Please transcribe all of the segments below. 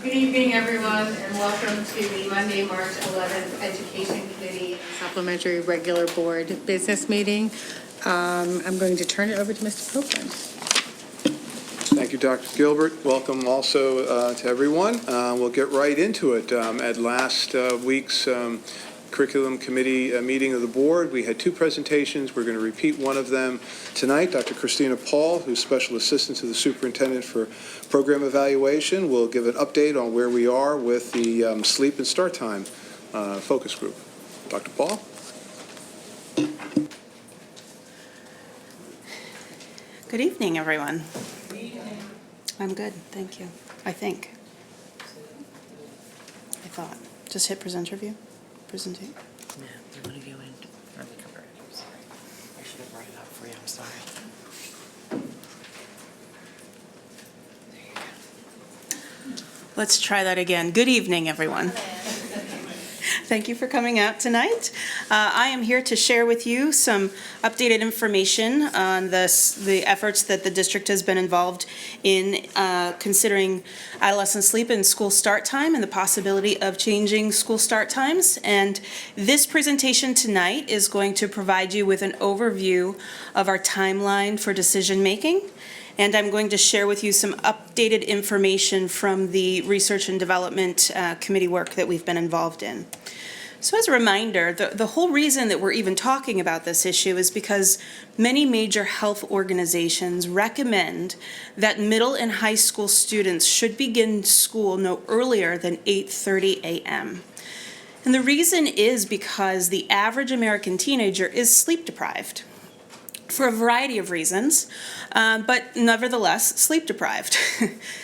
Good evening, everyone, and welcome to the Monday, March 11th Education Committee Supplementary Regular Board Business Meeting. I'm going to turn it over to Mr. Copeland. Thank you, Dr. Gilbert. Welcome also to everyone. We'll get right into it. At last week's Curriculum Committee meeting of the board, we had two presentations. We're going to repeat one of them tonight. Dr. Christina Paul, who's Special Assistant to the Superintendent for Program Evaluation, will give an update on where we are with the sleep and start time focus group. Dr. Paul? Good evening, everyone. Good evening. I'm good, thank you. I think. I thought. Just hit presenter view. Presenting. Yeah, you want to go in or the cover it? I'm sorry. I should have brought it up for you. I'm sorry. There you go. Let's try that again. Good evening, everyone. Thank you for coming out tonight. I am here to share with you some updated information on the efforts that the district has been involved in considering adolescent sleep and school start time and the possibility of changing school start times. And this presentation tonight is going to provide you with an overview of our timeline for decision making. And I'm going to share with you some updated information from the Research and Development Committee work that we've been involved in. So as a reminder, the whole reason that we're even talking about this issue is because many major health organizations recommend that middle and high school students should begin school no earlier than 8:30 a.m. And the reason is because the average American teenager is sleep deprived for a variety of reasons, but nevertheless sleep deprived.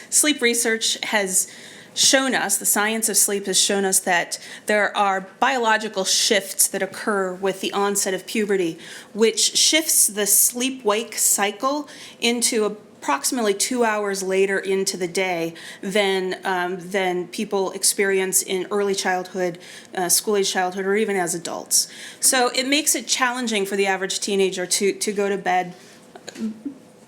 Sleep research has shown us, the science of sleep has shown us that there are biological shifts that occur with the onset of puberty, which shifts the sleep-wake cycle into approximately 2 hours later into the day than people experience in early childhood, school-age childhood, or even as adults. So it makes it challenging for the average teenager to go to bed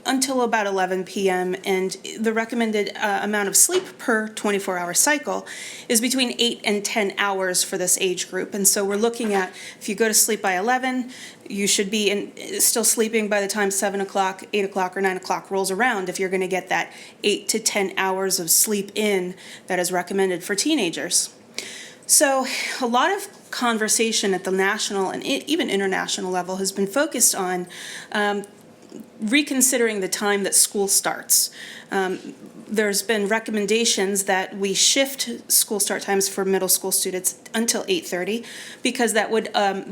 until about 11 p.m. and the recommended amount of sleep per 24-hour cycle is between 8 and 10 hours for this age group. And so we're looking at, if you go to sleep by 11, you should be still sleeping by the time 7 o'clock, 8 o'clock, or 9 o'clock rolls around if you're going to get that 8 to 10 hours of sleep in that is recommended for teenagers. So a lot of conversation at the national and even international level has been focused on reconsidering the time that school starts. There's been recommendations that we shift school start times for middle school students until 8:30 because that would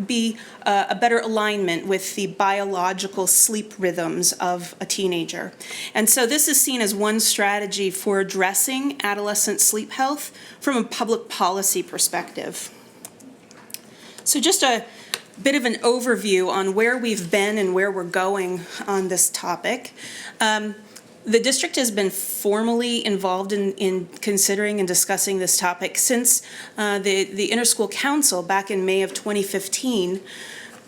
be a better alignment with the biological sleep rhythms of a teenager. And so this is seen as one strategy for addressing adolescent sleep health from a public policy perspective. So just a bit of an overview on where we've been and where we're going on this topic. The district has been formally involved in considering and discussing this topic since the Interschool Council back in May of 2015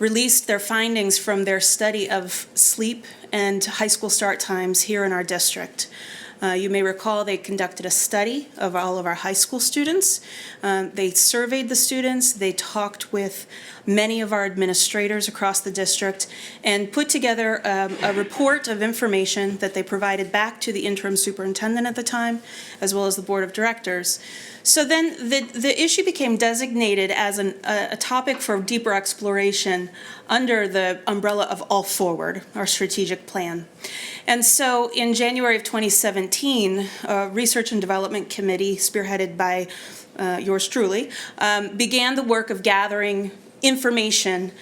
released their findings from their study of sleep and high school start times here in our district. You may recall they conducted a study of all of our high school students. They surveyed the students, they talked with many of our administrators across the district, and put together a report of information that they provided back to the interim superintendent at the time, as well as the board of directors. So then the issue became designated as a topic for deeper exploration under the umbrella of All Forward, our strategic plan. And so in January of 2017, a Research and Development Committee, spearheaded by yours truly, began the work of gathering information,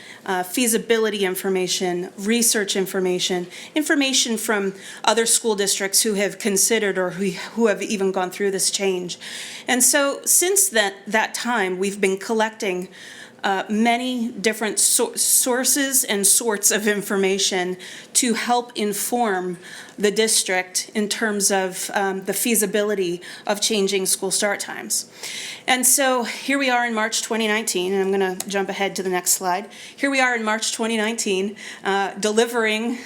feasibility information, research information, information from other school districts who have considered or who have even gone through this change. And so since that time, we've been collecting many different sources and sorts of information to help inform the district in terms of the feasibility of changing school start times. And so here we are in March 2019, and I'm going to jump ahead to the next slide. Here we are in March 2019, delivering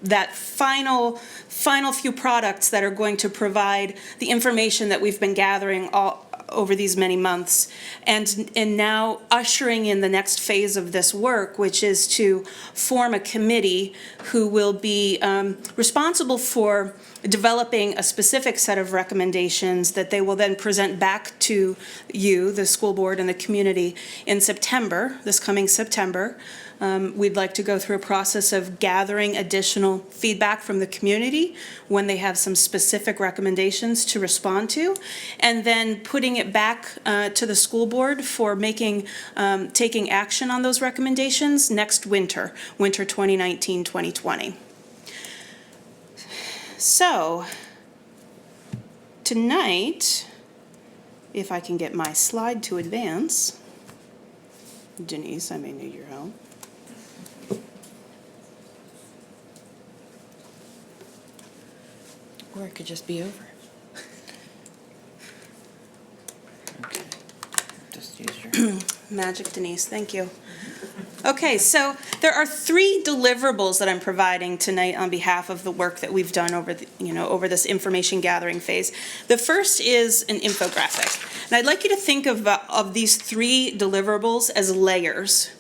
that final few products that are going to provide the information that we've been gathering all over these many months, and now ushering in the next phase of this work, which is to form a committee who will be responsible for developing a specific set of recommendations that they will then present back to you, the school board and the community, in September, this coming September. We'd like to go through a process of gathering additional feedback from the community when they have some specific recommendations to respond to, and then putting it back to the school board for taking action on those recommendations next winter 2019-2020. So, tonight, if I can get my slide to advance, Denise, I may need your help. Or it could just be over. Okay. Just use your... Magic Denise, thank you. Okay, so there are 3 deliverables that I'm providing tonight on behalf of the work that we've done over this information gathering phase. The first is an infographic, and I'd like you to think of these 3 deliverables as layers.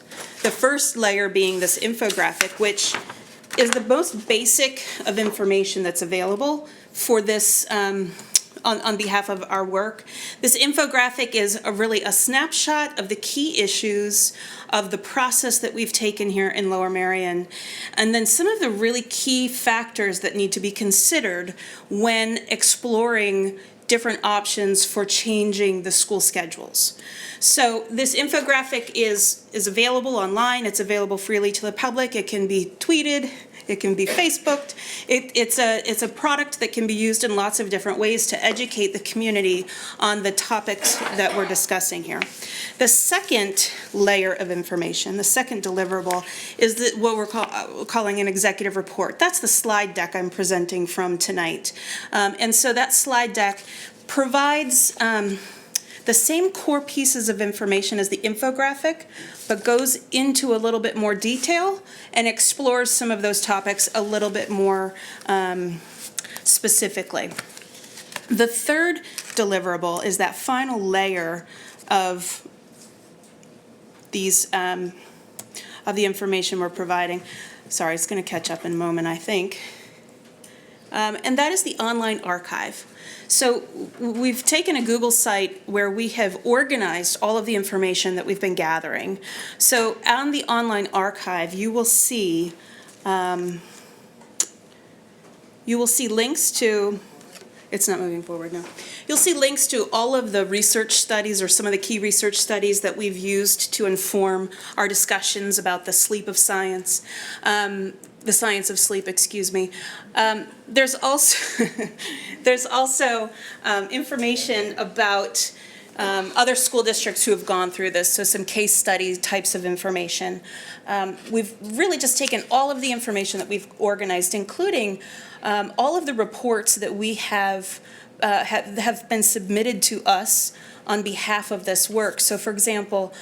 The first layer being this infographic, which is the most basic of information that's available for this on behalf of our work. This infographic is really a snapshot of the key issues of the process that we've taken here in Lower Merion, and then some of the really key factors that need to be considered when exploring different options for changing the school schedules. So this infographic is available online. It's available freely to the public. It can be tweeted. It can be Facebooked. It's a product that can be used in lots of different ways to educate the community on the topics that we're discussing here. The second layer of information, the second deliverable, is what we're calling an executive report. That's the slide deck I'm presenting from tonight. And so that slide deck provides the same core pieces of information as the infographic, but goes into a little bit more detail and explores some of those topics a little bit more specifically. The third deliverable is that final layer of these of the information we're providing. Sorry, it's going to catch up in a moment, I think. And that is the online archive. So we've taken a Google site where we have organized all of the information that we've been gathering. So on the online archive, you will see links to, it's not moving forward now. You'll see links to all of the research studies or some of the key research studies that we've used to inform our discussions about the sleep of science. The science of sleep, excuse me. There's also information about other school districts who have gone through this, so some case study types of information. We've really just taken all of the information that we've organized, including all of the reports that we have been submitted to us on behalf of this work. So for example,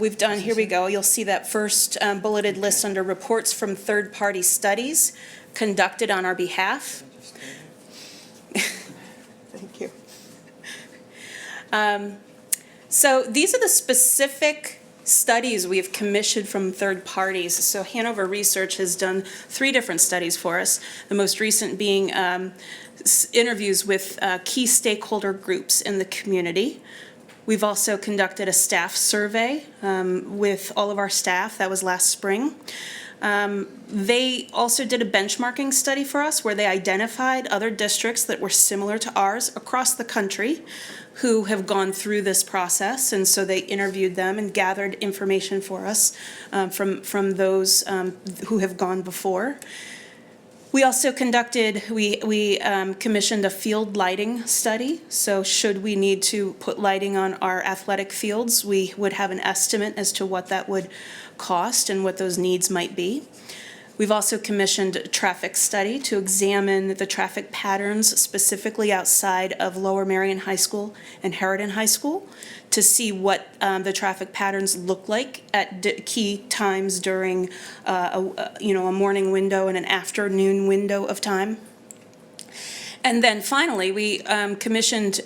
we've done, here we go, you'll see that first bulleted list under reports from third-party studies conducted on our behalf. Thank you. So these are the specific studies we have commissioned from third parties. So Hanover Research has done 3 different studies for us, the most recent being interviews with key stakeholder groups in the community. We've also conducted a staff survey with all of our staff. That was last spring. They also did a benchmarking study for us where they identified other districts that were similar to ours across the country who have gone through this process, and so they interviewed them and gathered information for us from those who have gone before. We also conducted, we commissioned a field lighting study. So should we need to put lighting on our athletic fields, we would have an estimate as to what that would cost and what those needs might be. We've also commissioned a traffic study to examine the traffic patterns specifically outside of Lower Merion High School and Harridan High School to see what the traffic patterns look like at key times during a morning window and an afternoon window of time. And then finally, we commissioned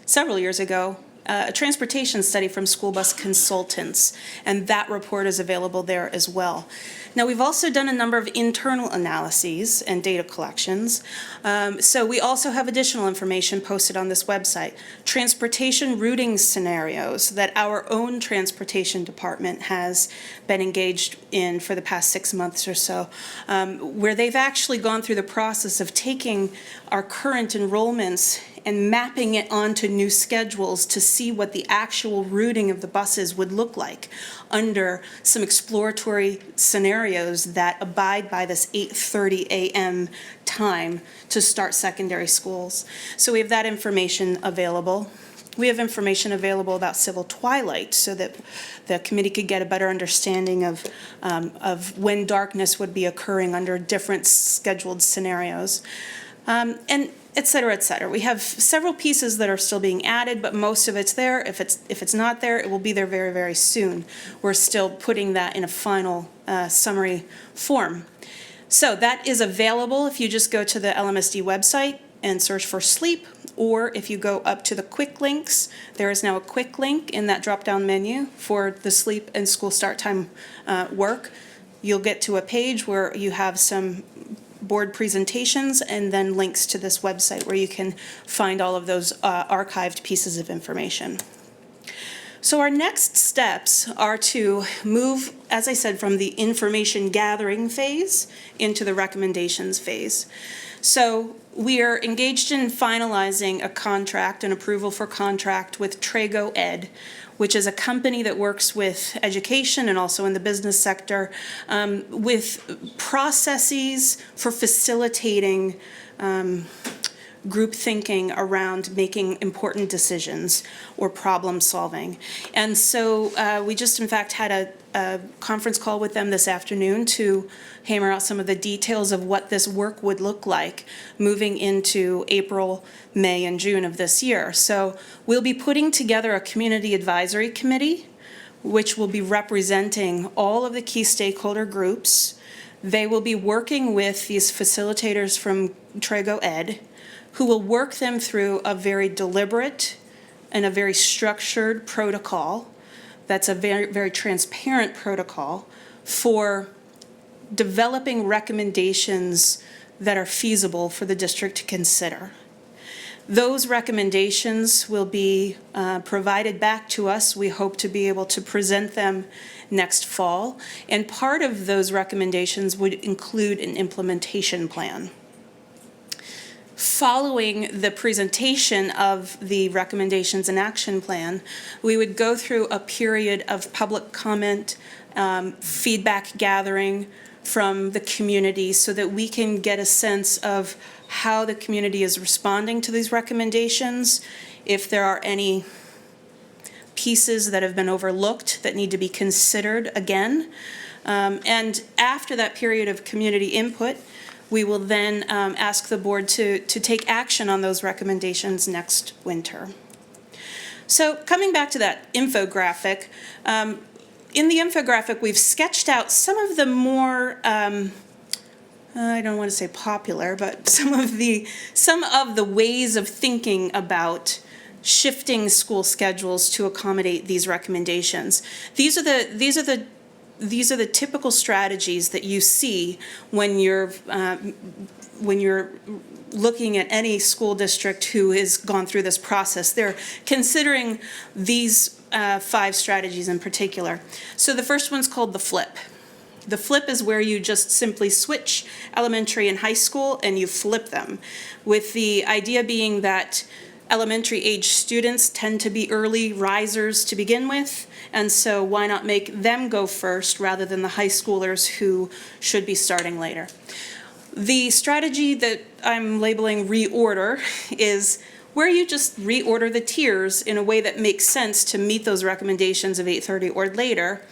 several years ago a transportation study from school bus consultants, and that report is available there as well. Now, we've also done a number of internal analyses and data collections, so we also have additional information posted on this website. Transportation routing scenarios that our own transportation department has been engaged in for the past 6 months or so, where they've actually gone through the process of taking our current enrollments and mapping it onto new schedules to see what the actual routing of the buses would look like under some exploratory scenarios that abide by this 8:30 a.m. time to start secondary schools. So we have that information available. We have information available about civil twilight so that the committee could get a better understanding of when darkness would be occurring under different scheduled scenarios. And et cetera, et cetera. We have several pieces that are still being added, but most of it's there. If it's not there, it will be there very, very soon. We're still putting that in a final summary form. So that is available if you just go to the Lmsd website and search for sleep, or if you go up to the quick links, there is now a quick link in that drop-down menu for the sleep and school start time work. You'll get to a page where you have some board presentations and then links to this website where you can find all of those archived pieces of information. So our next steps are to move, as I said, from the information gathering phase into the recommendations phase. So we are engaged in finalizing a contract, an approval for contract with Trago Ed, which is a company that works with education and also in the business sector with processes for facilitating group thinking around making important decisions or problem solving. And so we just in fact had a conference call with them this afternoon to hammer out some of the details of what this work would look like moving into April, May, and June of this year. So we'll be putting together a community advisory committee, which will be representing all of the key stakeholder groups. They will be working with these facilitators from Trago Ed, who will work them through a very deliberate and a very structured protocol that's a very, very transparent protocol for developing recommendations that are feasible for the district to consider. Those recommendations will be provided back to us. We hope to be able to present them next fall. And part of those recommendations would include an implementation plan. Following the presentation of the recommendations and action plan, we would go through a period of public comment, feedback gathering from the community so that we can get a sense of how the community is responding to these recommendations, if there are any pieces that have been overlooked that need to be considered again. And after that period of community input, we will then ask the board to take action on those recommendations next winter. So coming back to that infographic, in the infographic we've sketched out some of the more, I don't want to say popular, but some of the ways of thinking about shifting school schedules to accommodate these recommendations. These are the typical strategies that you see when you're looking at any school district who has gone through this process. They're considering these 5 strategies in particular. So the first one's called the flip. The flip is where you just simply switch elementary and high school and you flip them, with the idea being that elementary age students tend to be early risers to begin with, and so why not make them go first rather than the high schoolers who should be starting later. The strategy that I'm labeling reorder is where you just reorder the tiers in a way that makes sense to meet those recommendations of 8:30 or later,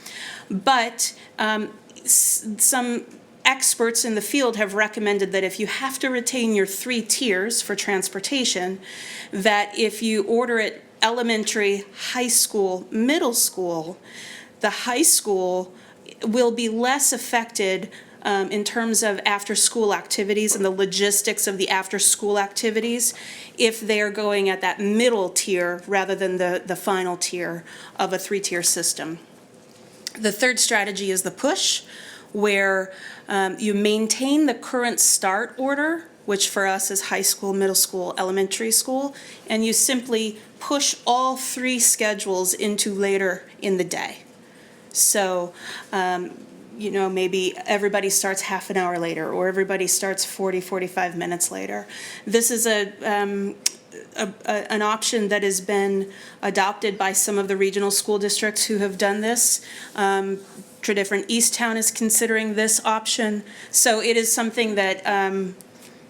but some experts in the field have recommended that if you have to retain your 3 tiers for transportation, that if you order it elementary, high school, middle school, the high school will be less affected in terms of after-school activities and the logistics of the after-school activities if they're going at that middle tier rather than the final tier of a 3-tier system. The third strategy is the push, where you maintain the current start order, which for us is high school, middle school, elementary school, and you simply push all 3 schedules into later in the day. So, maybe everybody starts half an hour later, or everybody starts 45 minutes later. This is an option that has been adopted by some of the regional school districts who have done this. Different Easttown is considering this option. So it is something that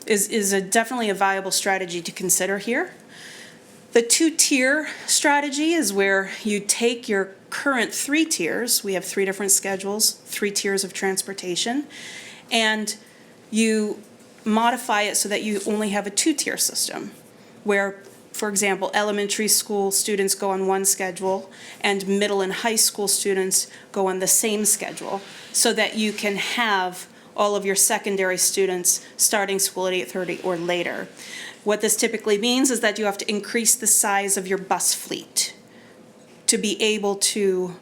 is definitely a viable strategy to consider here. The 2-tier strategy is where you take your current 3 tiers, we have 3 different schedules, 3 tiers of transportation, and you modify it so that you only have a 2-tier system, where, for example, elementary school students go on one schedule and middle and high school students go on the same schedule, so that you can have all of your secondary students starting school at 8:30 or later. What this typically means is that you have to increase the size of your bus fleet to be able to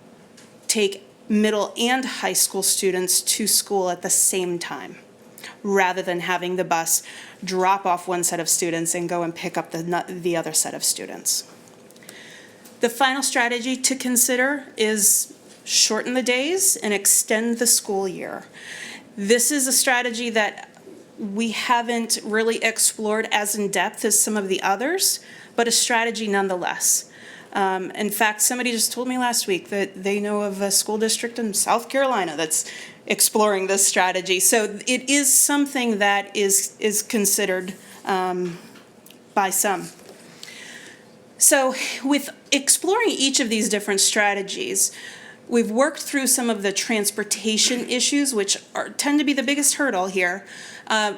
take middle and high school students to school at the same time, rather than having the bus drop off one set of students and go and pick up the other set of students. The final strategy to consider is shorten the days and extend the school year. This is a strategy that we haven't really explored as in depth as some of the others, but a strategy nonetheless. In fact, somebody just told me last week that they know of a school district in South Carolina that's exploring this strategy. So it is something that is considered by some. So with exploring each of these different strategies, we've worked through some of the transportation issues, which tend to be the biggest hurdle here.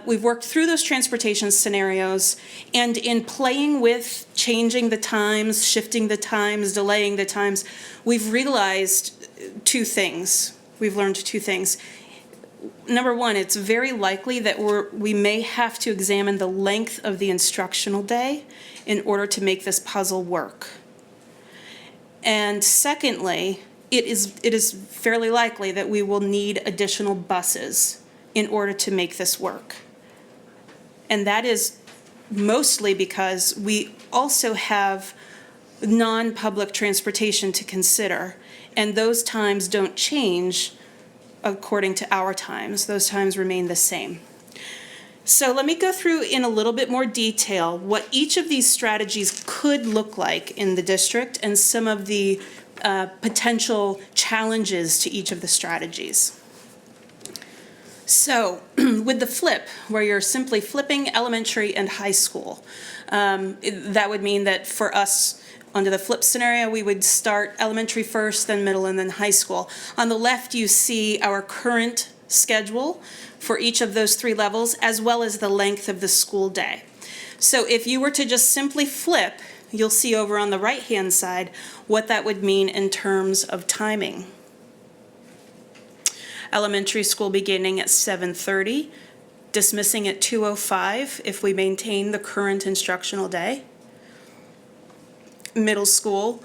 We've worked through those transportation scenarios, and in playing with changing the times, shifting the times, delaying the times, we've realized 2 things. We've learned 2 things. Number one, it's very likely that we may have to examine the length of the instructional day in order to make this puzzle work. And secondly, it is fairly likely that we will need additional buses in order to make this work. And that is mostly because we also have non-public transportation to consider, and those times don't change according to our times. Those times remain the same. So let me go through in a little bit more detail what each of these strategies could look like in the district and some of the potential challenges to each of the strategies. So with the flip, where you're simply flipping elementary and high school, that would mean that for us, under the flip scenario, we would start elementary first, then middle, and then high school. On the left, you see our current schedule for each of those 3 levels, as well as the length of the school day. So if you were to just simply flip, you'll see over on the right-hand side what that would mean in terms of timing. Elementary school beginning at 7:30, dismissing at 2:05 if we maintain the current instructional day. Middle school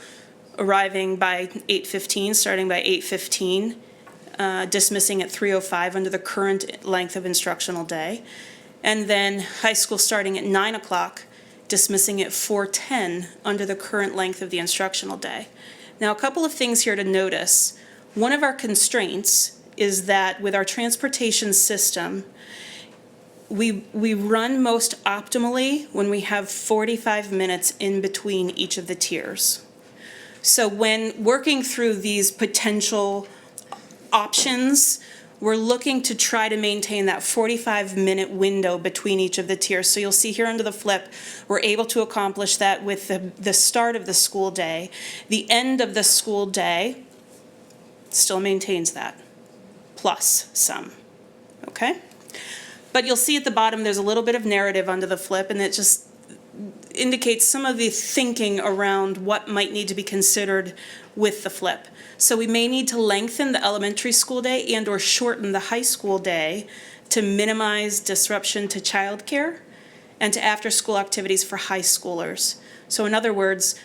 arriving by 8:15, starting by 8:15, dismissing at 3:05 under the current length of instructional day. And then high school starting at 9 o'clock, dismissing at 4:10 under the current length of the instructional day. Now, a couple of things here to notice. One of our constraints is that with our transportation system, we run most optimally when we have 45 minutes in between each of the tiers. So when working through these potential options, we're looking to try to maintain that 45-minute window between each of the tiers. So you'll see here under the flip, we're able to accomplish that with the start of the school day. The end of the school day still maintains that, plus some. okay? But you'll see at the bottom, there's a little bit of narrative under the flip, and it just indicates some of the thinking around what might need to be considered with the flip. So we may need to lengthen the elementary school day and or shorten the high school day to minimize disruption to childcare and to after-school activities for high schoolers. So in other words,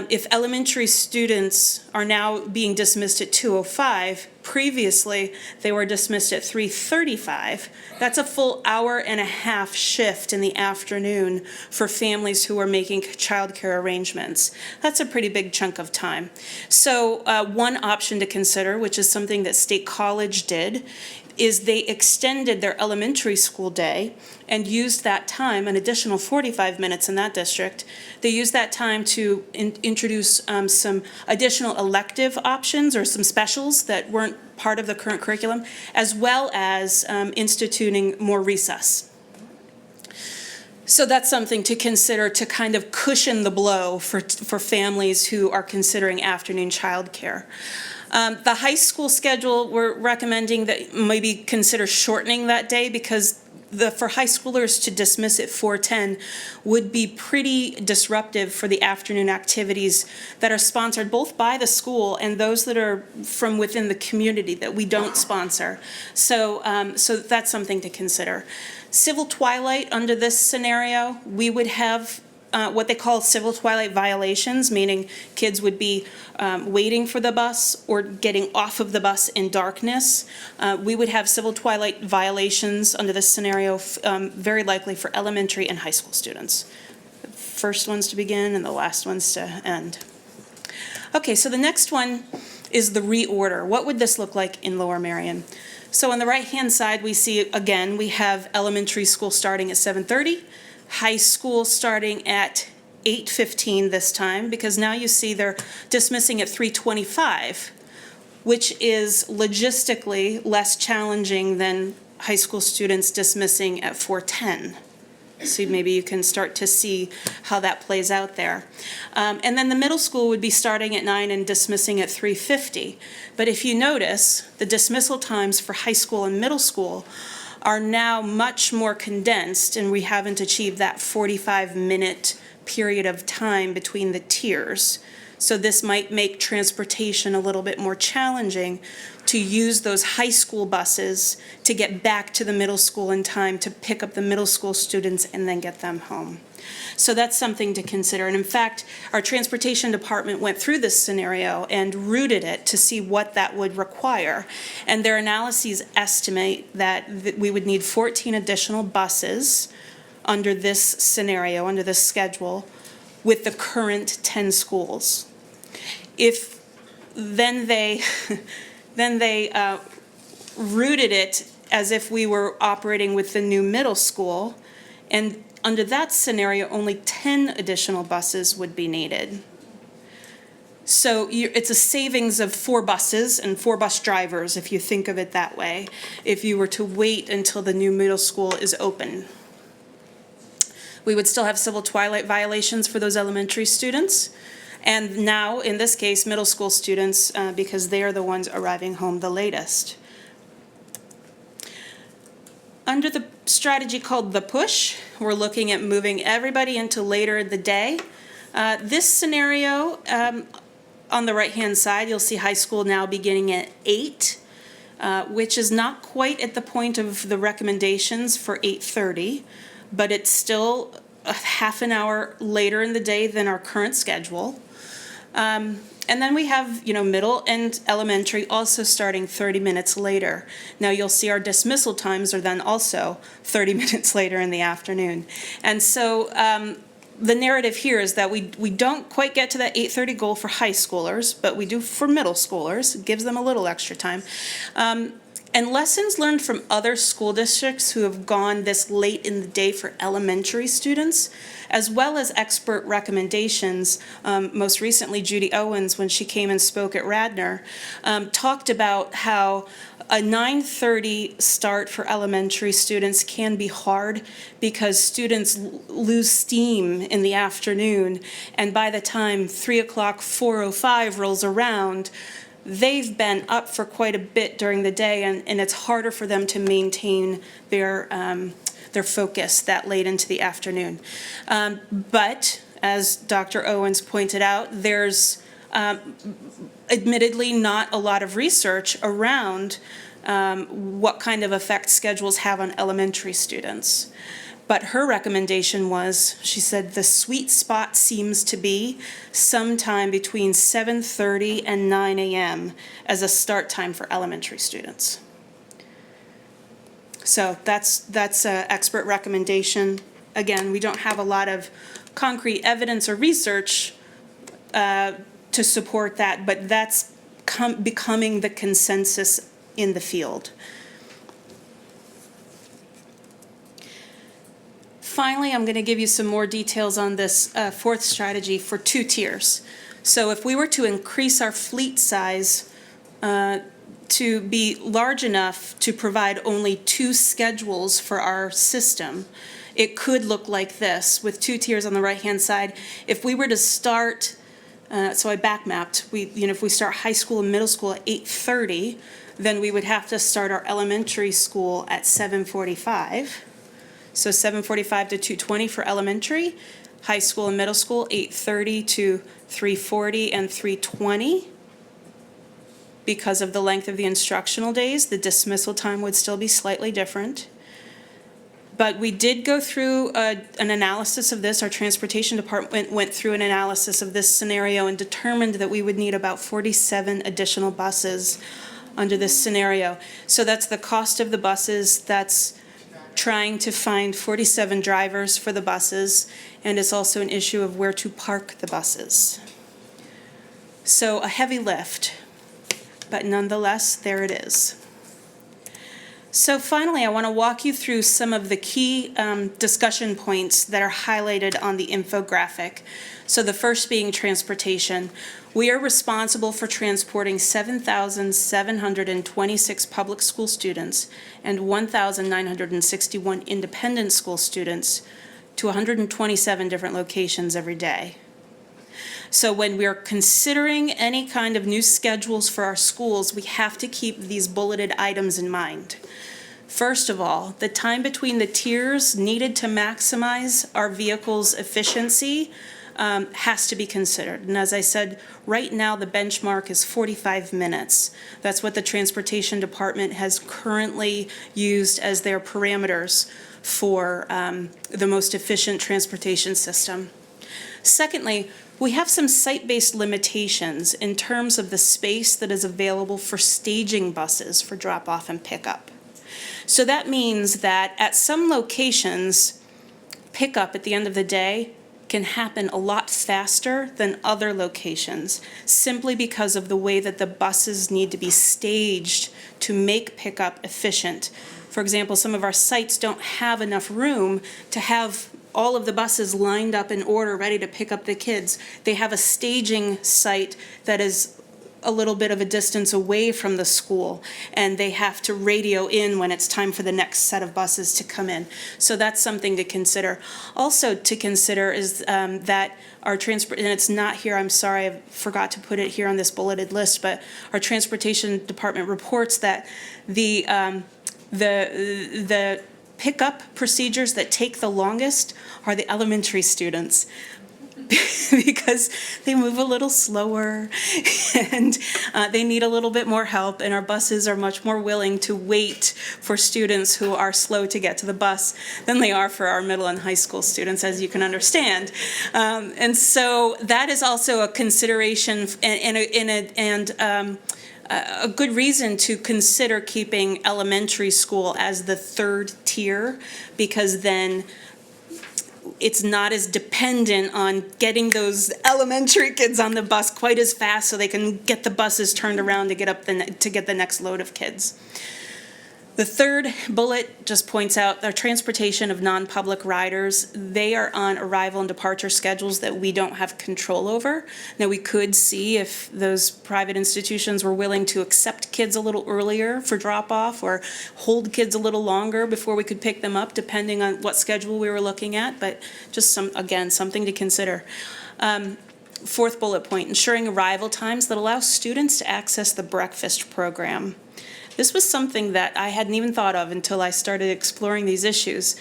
if elementary students are now being dismissed at 2:05, previously they were dismissed at 3:35, that's a full hour and a half shift in the afternoon for families who are making childcare arrangements. That's a pretty big chunk of time. So one option to consider, which is something that State College did, is they extended their elementary school day and used that time, an additional 45 minutes in that district. They used that time to introduce some additional elective options or some specials that weren't part of the current curriculum, as well as instituting more recess. So that's something to consider to kind of cushion the blow for families who are considering afternoon childcare. The high school schedule, we're recommending that maybe consider shortening that day because for high schoolers to dismiss at 4:10 would be pretty disruptive for the afternoon activities that are sponsored both by the school and those that are from within the community that we don't sponsor. So that's something to consider. Civil twilight under this scenario, we would have what they call civil twilight violations, meaning kids would be waiting for the bus or getting off of the bus in darkness. We would have civil twilight violations under this scenario very likely for elementary and high school students. The first ones to begin and the last ones to end. Okay, so the next one is the reorder. What would this look like in Lower Merion? So on the right-hand side, we see, again, we have elementary school starting at 7:30, high school starting at 8:15 this time, because now you see they're dismissing at 3:25, which is logistically less challenging than high school students dismissing at 4:10. So maybe you can start to see how that plays out there. And then the middle school would be starting at 9 and dismissing at 3:50. But if you notice, the dismissal times for high school and middle school are now much more condensed, and we haven't achieved that 45-minute period of time between the tiers. So this might make transportation a little bit more challenging to use those high school buses to get back to the middle school in time to pick up the middle school students and then get them home. So that's something to consider. And in fact, our transportation department went through this scenario and routed it to see what that would require. And their analyses estimate that we would need 14 additional buses under this scenario, under this schedule, with the current 10 schools. If then they routed it as if we were operating with the new middle school, and under that scenario, only 10 additional buses would be needed. So it's a savings of 4 buses and 4 bus drivers, if you think of it that way, if you were to wait until the new middle school is open. We would still have civil twilight violations for those elementary students. And now, in this case, middle school students, because they are the ones arriving home the latest. Under the strategy called the push, we're looking at moving everybody into later in the day. This scenario, on the right-hand side, you'll see high school now beginning at 8, which is not quite at the point of the recommendations for 8:30, but it's still a half an hour later in the day than our current schedule. And then we have, middle and elementary also starting 30 minutes later. Now you'll see our dismissal times are then also 30 minutes later in the afternoon. And so the narrative here is that we don't quite get to that 8:30 goal for high schoolers, but we do for middle schoolers. It gives them a little extra time. And lessons learned from other school districts who have gone this late in the day for elementary students, as well as expert recommendations. Most recently, Judy Owens, when she came and spoke at Radnor, talked about how a 9:30 start for elementary students can be hard because students lose steam in the afternoon, and by the time 3 o'clock, 4:05 rolls around, they've been up for quite a bit during the day, and it's harder for them to maintain their focus that late into the afternoon. But as Dr. Owens pointed out, there's admittedly not a lot of research around what kind of effect schedules have on elementary students. But her recommendation was, she said, the sweet spot seems to be sometime between 7:30 and 9 a.m. as a start time for elementary students. So that's an expert recommendation. Again, we don't have a lot of concrete evidence or research to support that, but that's becoming the consensus in the field. Finally, I'm going to give you some more details on this fourth strategy for 2 tiers. So if we were to increase our fleet size to be large enough to provide only 2 schedules for our system, it could look like this, with 2 tiers on the right-hand side. If we were to start, so I back mapped, if we start high school and middle school at 8:30, then we would have to start our elementary school at 7:45. So 7:45 to 2:20 for elementary, high school and middle school, 8:30 to 3:40 and 3:20. Because of the length of the instructional days, the dismissal time would still be slightly different. But we did go through an analysis of this. Our transportation department went through an analysis of this scenario and determined that we would need about 47 additional buses under this scenario. So that's the cost of the buses, that's trying to find 47 drivers for the buses, and it's also an issue of where to park the buses. So a heavy lift, but nonetheless, there it is. So finally, I want to walk you through some of the key discussion points that are highlighted on the infographic. So the first being transportation. We are responsible for transporting 7,726 public school students and 1,961 independent school students to 127 different locations every day. So when we're considering any kind of new schedules for our schools, we have to keep these bulleted items in mind. First of all, the time between the tiers needed to maximize our vehicle's efficiency has to be considered. And as I said, right now the benchmark is 45 minutes. That's what the transportation department has currently used as their parameters for the most efficient transportation system. Secondly, we have some site-based limitations in terms of the space that is available for staging buses for drop-off and pickup. So that means that at some locations, pickup at the end of the day can happen a lot faster than other locations, simply because of the way that the buses need to be staged to make pickup efficient. For example, some of our sites don't have enough room to have all of the buses lined up in order, ready to pick up the kids. They have a staging site that is a little bit of a distance away from the school, and they have to radio in when it's time for the next set of buses to come in. So that's something to consider. Also to consider is that our transport, and it's not here, I'm sorry, I forgot to put it here on this bulleted list, but our transportation department reports that the pickup procedures that take the longest are the elementary students, because they move a little slower and they need a little bit more help, and our buses are much more willing to wait for students who are slow to get to the bus than they are for our middle and high school students, as you can understand. And so that is also a consideration and a good reason to consider keeping elementary school as the third tier, because then it's not as dependent on getting those elementary kids on the bus quite as fast so they can get the buses turned around to get the next load of kids. The third bullet just points out the transportation of non-public riders. They are on arrival and departure schedules that we don't have control over. Now, we could see if those private institutions were willing to accept kids a little earlier for drop-off or hold kids a little longer before we could pick them up, depending on what schedule we were looking at, but just something to consider. Fourth bullet point, ensuring arrival times that allow students to access the breakfast program. This was something that I hadn't even thought of until I started exploring these issues.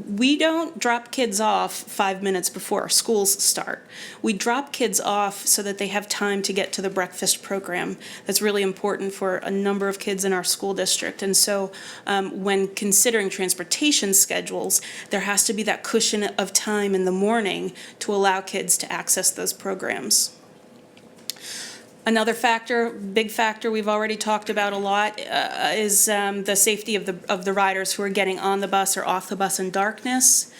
We don't drop kids off 5 minutes before schools start. We drop kids off so that they have time to get to the breakfast program. That's really important for a number of kids in our school district. And so when considering transportation schedules, there has to be that cushion of time in the morning to allow kids to access those programs. Another factor, big factor we've already talked about a lot is the safety of the riders who are getting on the bus or off the bus in darkness.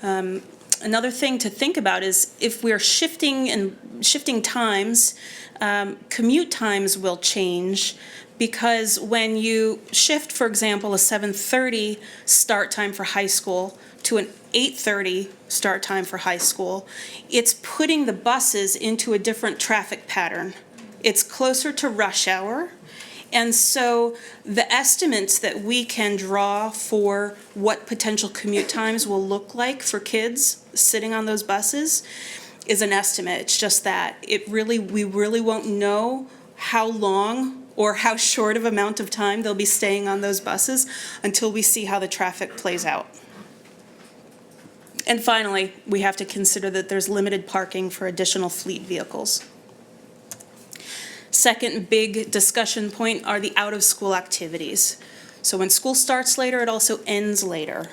Another thing to think about is if we're shifting times, commute times will change, because when you shift, for example, a 7:30 start time for high school to an 8:30 start time for high school, it's putting the buses into a different traffic pattern. It's closer to rush hour, and so the estimates that we can draw for what potential commute times will look like for kids sitting on those buses is an estimate. It's just that. We really won't know how long or how short of amount of time they'll be staying on those buses until we see how the traffic plays out. And finally, we have to consider that there's limited parking for additional fleet vehicles. Second big discussion point are the out-of-school activities. So when school starts later, it also ends later.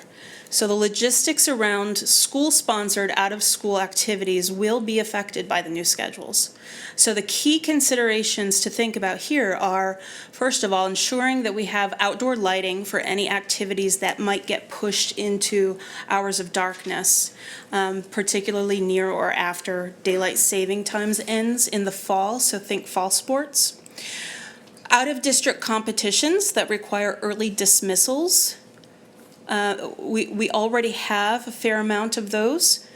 So the logistics around school-sponsored out-of-school activities will be affected by the new schedules. So the key considerations to think about here are, first of all, ensuring that we have outdoor lighting for any activities that might get pushed into hours of darkness, particularly near or after daylight saving times ends in the fall, so think fall sports. Out-of-district competitions that require early dismissals. We already have a fair amount of those.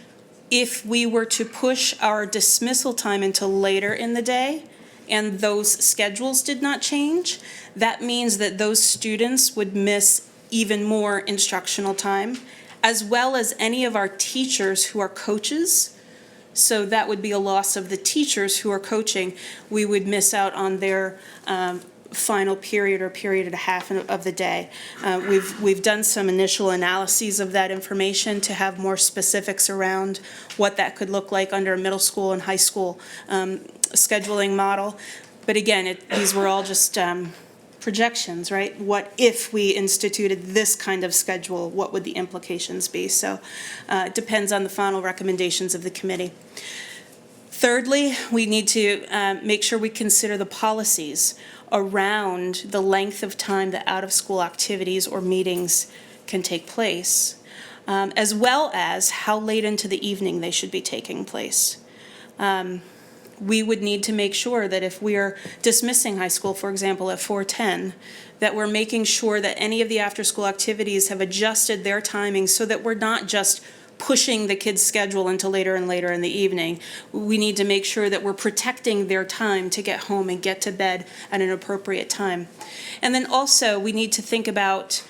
If we were to push our dismissal time until later in the day and those schedules did not change, that means that those students would miss even more instructional time, as well as any of our teachers who are coaches. So that would be a loss of the teachers who are coaching. We would miss out on their final period or period and a half of the day. We've done some initial analyses of that information to have more specifics around what that could look like under a middle school and high school scheduling model. But again, these were all just projections, right? What if we instituted this kind of schedule? What would the implications be? So it depends on the final recommendations of the committee. Thirdly, we need to make sure we consider the policies around the length of time that out-of-school activities or meetings can take place, as well as how late into the evening they should be taking place. We would need to make sure that if we are dismissing high school, for example, at 4:10, that we're making sure that any of the after-school activities have adjusted their timing so that we're not just pushing the kids' schedule into later and later in the evening. We need to make sure that we're protecting their time to get home and get to bed at an appropriate time. And then also, we need to think about,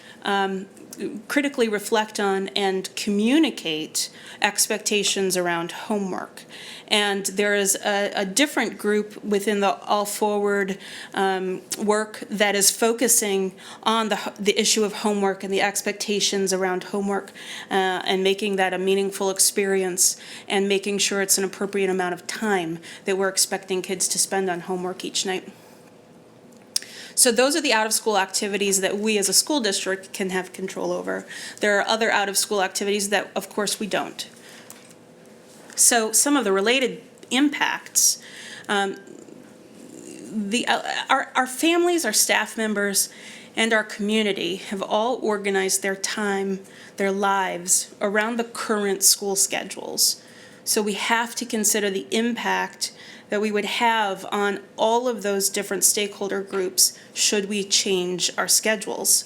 critically reflect on and communicate expectations around homework. And there is a different group within the All Forward work that is focusing on the issue of homework and the expectations around homework and making that a meaningful experience and making sure it's an appropriate amount of time that we're expecting kids to spend on homework each night. So those are the out-of-school activities that we as a school district can have control over. There are other out-of-school activities that, of course, we don't. So some of the related impacts, our families, our staff members, and our community have all organized their time, their lives around the current school schedules. So we have to consider the impact that we would have on all of those different stakeholder groups should we change our schedules.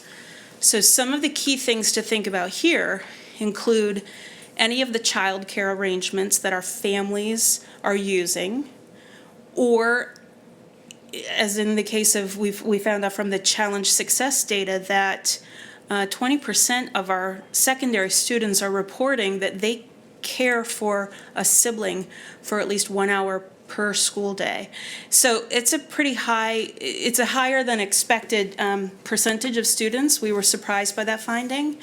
So some of the key things to think about here include any of the child care arrangements that our families are using, or as in the case of, we found out from the challenge success data that 20% of our secondary students are reporting that they care for a sibling for at least 1 hour per school day. So it's a pretty high, it's a higher than expected percentage of students. We were surprised by that finding.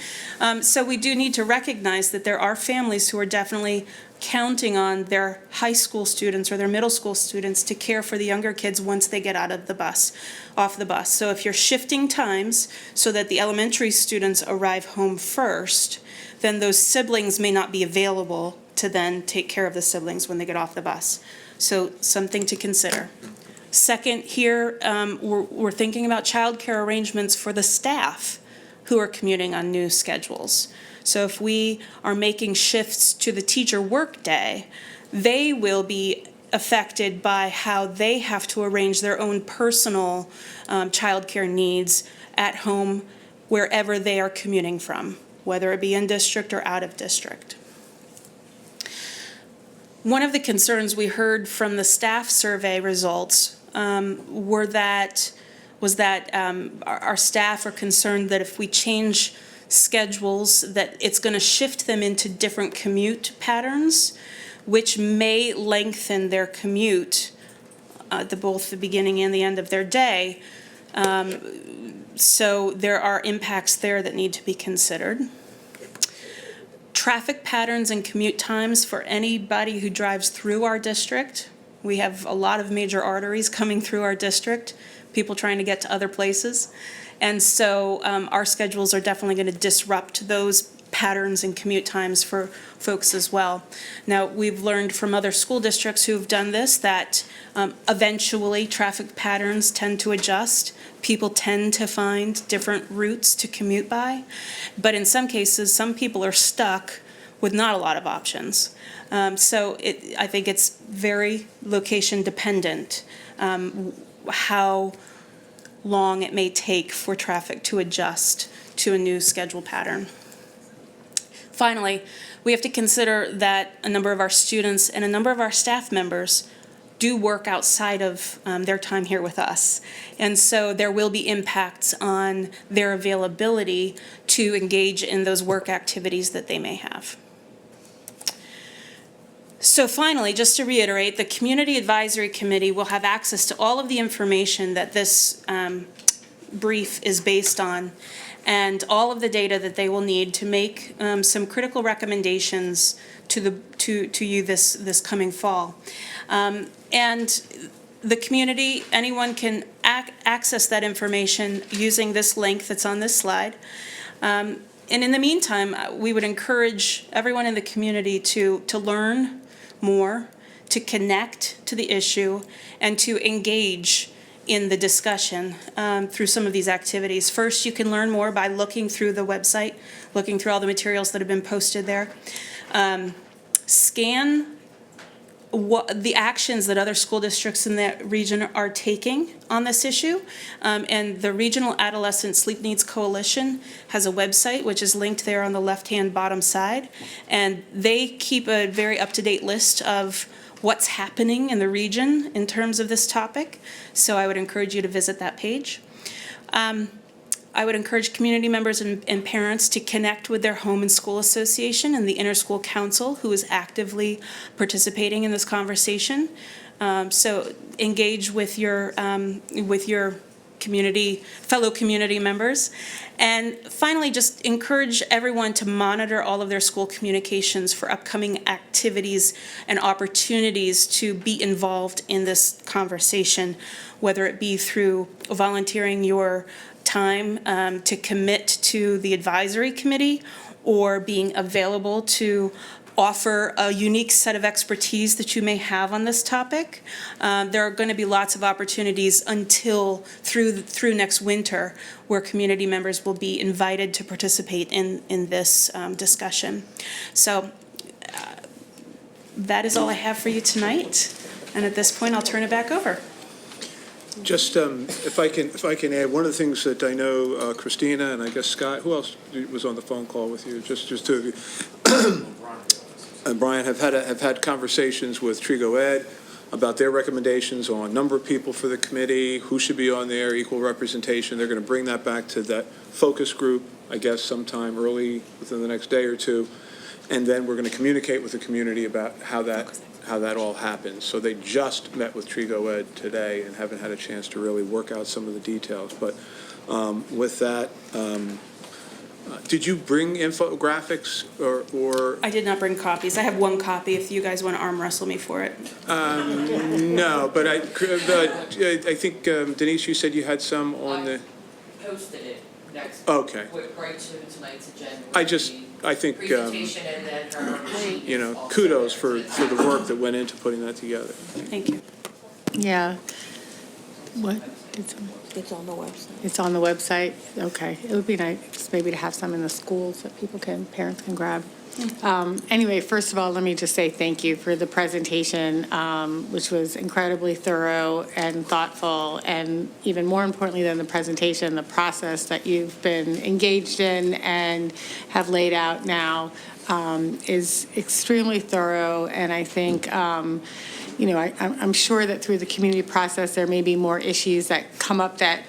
So we do need to recognize that there are families who are definitely counting on their high school students or their middle school students to care for the younger kids once they get out of the bus, off the bus. So if you're shifting times so that the elementary students arrive home first, then those siblings may not be available to then take care of the siblings when they get off the bus. So something to consider. Second, here, we're thinking about childcare arrangements for the staff who are commuting on new schedules. So if we are making shifts to the teacher workday, they will be affected by how they have to arrange their own personal childcare needs at home wherever they are commuting from, whether it be in district or out of district. One of the concerns we heard from the staff survey results was that our staff are concerned that if we change schedules, that it's going to shift them into different commute patterns, which may lengthen their commute at both the beginning and the end of their day. So there are impacts there that need to be considered. Traffic patterns and commute times for anybody who drives through our district. We have a lot of major arteries coming through our district, people trying to get to other places. And so our schedules are definitely going to disrupt those patterns and commute times for folks as well. Now, we've learned from other school districts who've done this that eventually traffic patterns tend to adjust. People tend to find different routes to commute by. But in some cases, some people are stuck with not a lot of options. So I think it's very location dependent how long it may take for traffic to adjust to a new schedule pattern. Finally, we have to consider that a number of our students and a number of our staff members do work outside of their time here with us. And so there will be impacts on their availability to engage in those work activities that they may have. So finally, just to reiterate, the Community Advisory Committee will have access to all of the information that this brief is based on and all of the data that they will need to make some critical recommendations to you this coming fall. And the community, anyone can access that information using this link that's on this slide. And in the meantime, we would encourage everyone in the community to learn more, to connect to the issue, and to engage in the discussion through some of these activities. First, you can learn more by looking through the website, looking through all the materials that have been posted there. Scan the actions that other school districts in that region are taking on this issue. And the Regional Adolescent Sleep Needs Coalition has a website, which is linked there on the left-hand bottom side. And they keep a very up-to-date list of what's happening in the region in terms of this topic. So I would encourage you to visit that page. I would encourage community members and parents to connect with their home and school association and the Interschool Council, who is actively participating in this conversation. So engage with your fellow community members. And finally, just encourage everyone to monitor all of their school communications for upcoming activities and opportunities to be involved in this conversation, whether it be through volunteering your time to commit to the advisory committee or being available to offer a unique set of expertise that you may have on this topic. There are going to be lots of opportunities until through next winter where community members will be invited to participate in this discussion. So that is all I have for you tonight. And at this point, I'll turn it back over. Just if I can add, one of the things that I know Christina and I guess Scott, who else was on the phone call with you? Just two of you. And Brian have had conversations with Trigo Ed about their recommendations on number of people for the committee, who should be on there, equal representation. They're going to bring that back to that focus group, I guess, sometime early within the next day or two. and then we're going to communicate with the community about how that all happens. So they just met with Trigo Ed today and haven't had a chance to really work out some of the details. But with that, did you bring infographics or? I did not bring copies. I have one copy if you guys want to arm wrestle me for it. No, but I think, Denise, you said you had some on the, Posted it next. okay. Right to tonight's agenda. I think, Presentation and then her. kudos for the work that went into putting that together. Thank you. Yeah. What? Did someone? It's on the website. It's on the website? Okay. It would be nice maybe to have some in the schools that parents can grab. Anyway, first of all, let me just say thank you for the presentation, which was incredibly thorough and thoughtful, and even more importantly than the presentation, the process that you've been engaged in and have laid out now is extremely thorough, and I think I'm sure that through the community process, there may be more issues that come up that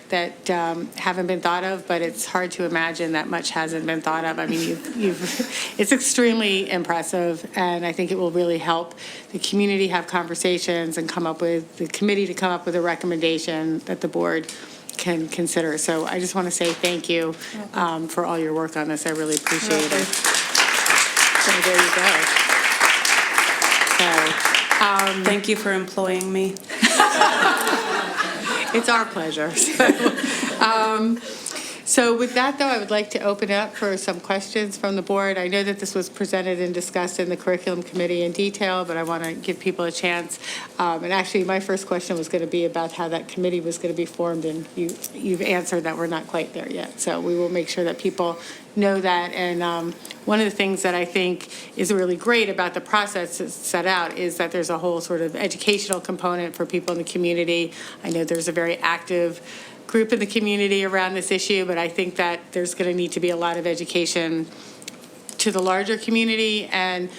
haven't been thought of, but it's hard to imagine that much hasn't been thought of. I mean, it's extremely impressive, and I think it will really help the community have conversations and the committee to come up with a recommendation that the board can consider. So I just want to say thank you for all your work on this. I really appreciate it. So there you go. Thank you for employing me. It's our pleasure. So with that, though, I would like to open it up for some questions from the board. I know that this was presented and discussed in the curriculum committee in detail, but I want to give people a chance. And actually, my first question was going to be about how that committee was going to be formed, and you've answered that we're not quite there yet. So we will make sure that people know that. And one of the things that I think is really great about the process that's set out is that there's a whole sort of educational component for people in the community. I know there's a very active group in the community around this issue, but I think that there's going to need to be a lot of education to the larger community. And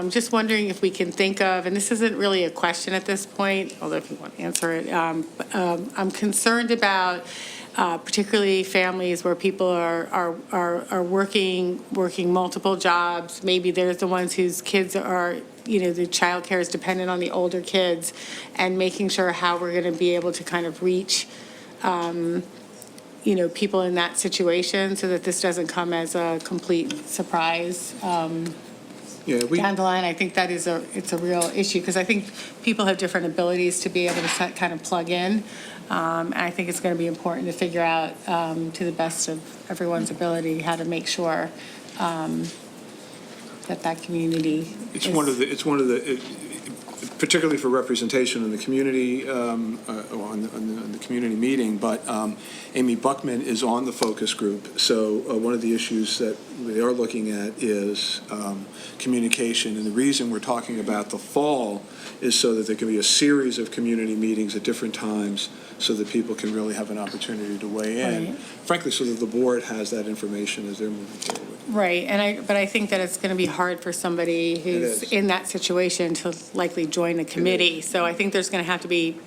just wondering if we can think of, and this isn't really a question at this point, although if you want to answer it, I'm concerned about particularly families where people are working multiple jobs. Maybe there's the ones whose kids are, the child care is dependent on the older kids, and making sure how we're going to be able to kind of reach people in that situation so that this doesn't come as a complete surprise down the line. I think that it's a real issue, because I think people have different abilities to be able to kind of plug in. And I think it's going to be important to figure out to the best of everyone's ability how to make sure that community. It's one of the particularly for representation in the community, on the community meeting, but Amy Buckman is on the focus group. So one of the issues that we are looking at is communication. And the reason we're talking about the fall is so that there can be a series of community meetings at different times so that people can really have an opportunity to weigh in. Right. Frankly, so that the board has that information as they're moving forward. Right, but I think that it's going to be hard for somebody who's is. in that situation to likely join the committee. So I think there's going to have to be,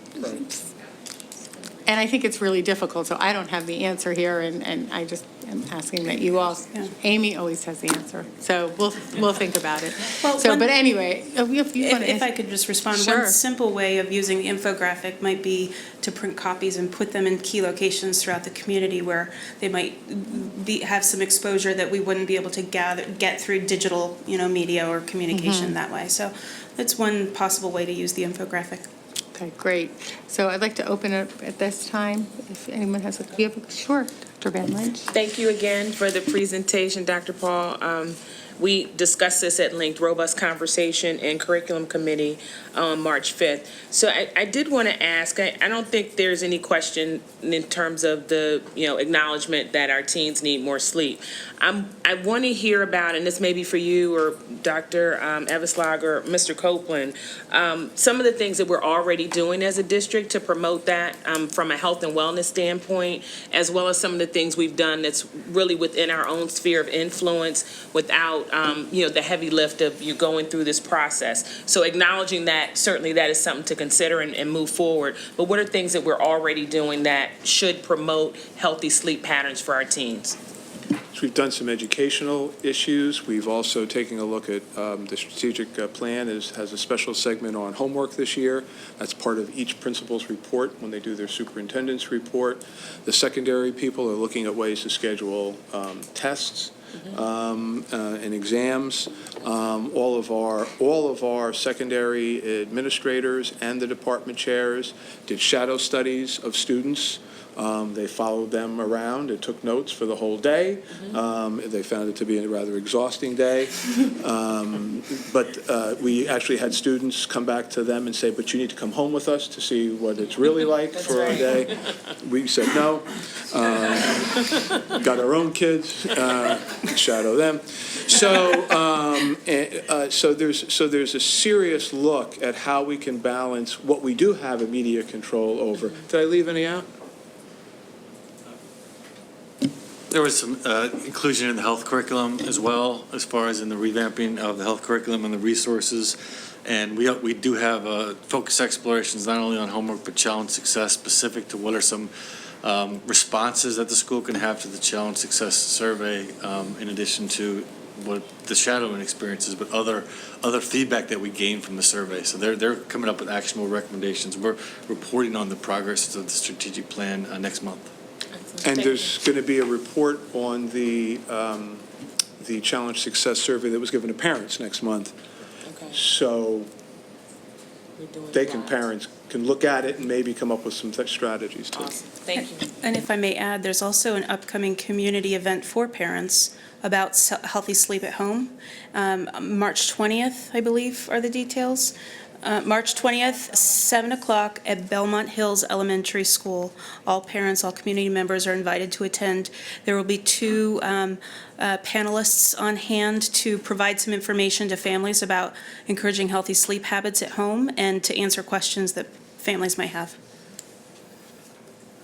and I think it's really difficult. So I don't have the answer here, and I just am asking that you all. Yeah. Amy always has the answer, so we'll think about it. Well, But anyway, if you want to, If I could just respond, Sure. one simple way of using the infographic might be to print copies and put them in key locations throughout the community where they might have some exposure that we wouldn't be able to get through digital, media or communication that way. So that's one possible way to use the infographic. Okay, great. So I'd like to open it up at this time. If anyone has sure, Dr. Van Lynch. Thank you again for the presentation, Dr. Paul. We discussed this at length, robust conversation in curriculum committee on March 5th. So I did want to ask, I don't think there's any question in terms of the, acknowledgement that our teens need more sleep. I want to hear about, and this may be for you or Dr. Everslag or Mr. Copeland, some of the things that we're already doing as a district to promote that from a health and wellness standpoint, as well as some of the things we've done that's really within our own sphere of influence without the heavy lift of you going through this process. So acknowledging that, certainly that is something to consider and move forward. But what are things that we're already doing that should promote healthy sleep patterns for our teens? So we've done some educational issues. We've also taken a look at the strategic plan has a special segment on homework this year. That's part of each principal's report when they do their superintendent's report. The secondary people are looking at ways to schedule tests and exams. All of our secondary administrators and the department chairs did shadow studies of students. They followed them around and took notes for the whole day. They found it to be a rather exhausting day. But we actually had students come back to them and say, but you need to come home with us to see what it's really like for a day. We said no. Got our own kids, shadow them. So there's a serious look at how we can balance what we do have immediate control over. Did I leave any out? There was some inclusion in the health curriculum as well, as far as in the revamping of the health curriculum and the resources. And we do have focus explorations not only on homework but challenge success, specific to what are some responses that the school can have to the challenge success survey, in addition to what the shadowing experiences, but other feedback that we gain from the survey. So they're coming up with actionable recommendations. We're reporting on the progress of the strategic plan next month. And there's going to be a report on the Challenge Success Survey that was given to parents next month. Okay. So parents can look at it and maybe come up with some strategies too. Awesome. Thank you. And if I may add, there's also an upcoming community event for parents about healthy sleep at home. March 20th, I believe, are the details. March 20th, 7 o'clock at Belmont Hills Elementary School. All parents, all community members are invited to attend. There will be two panelists on hand to provide some information to families about encouraging healthy sleep habits at home and to answer questions that families might have.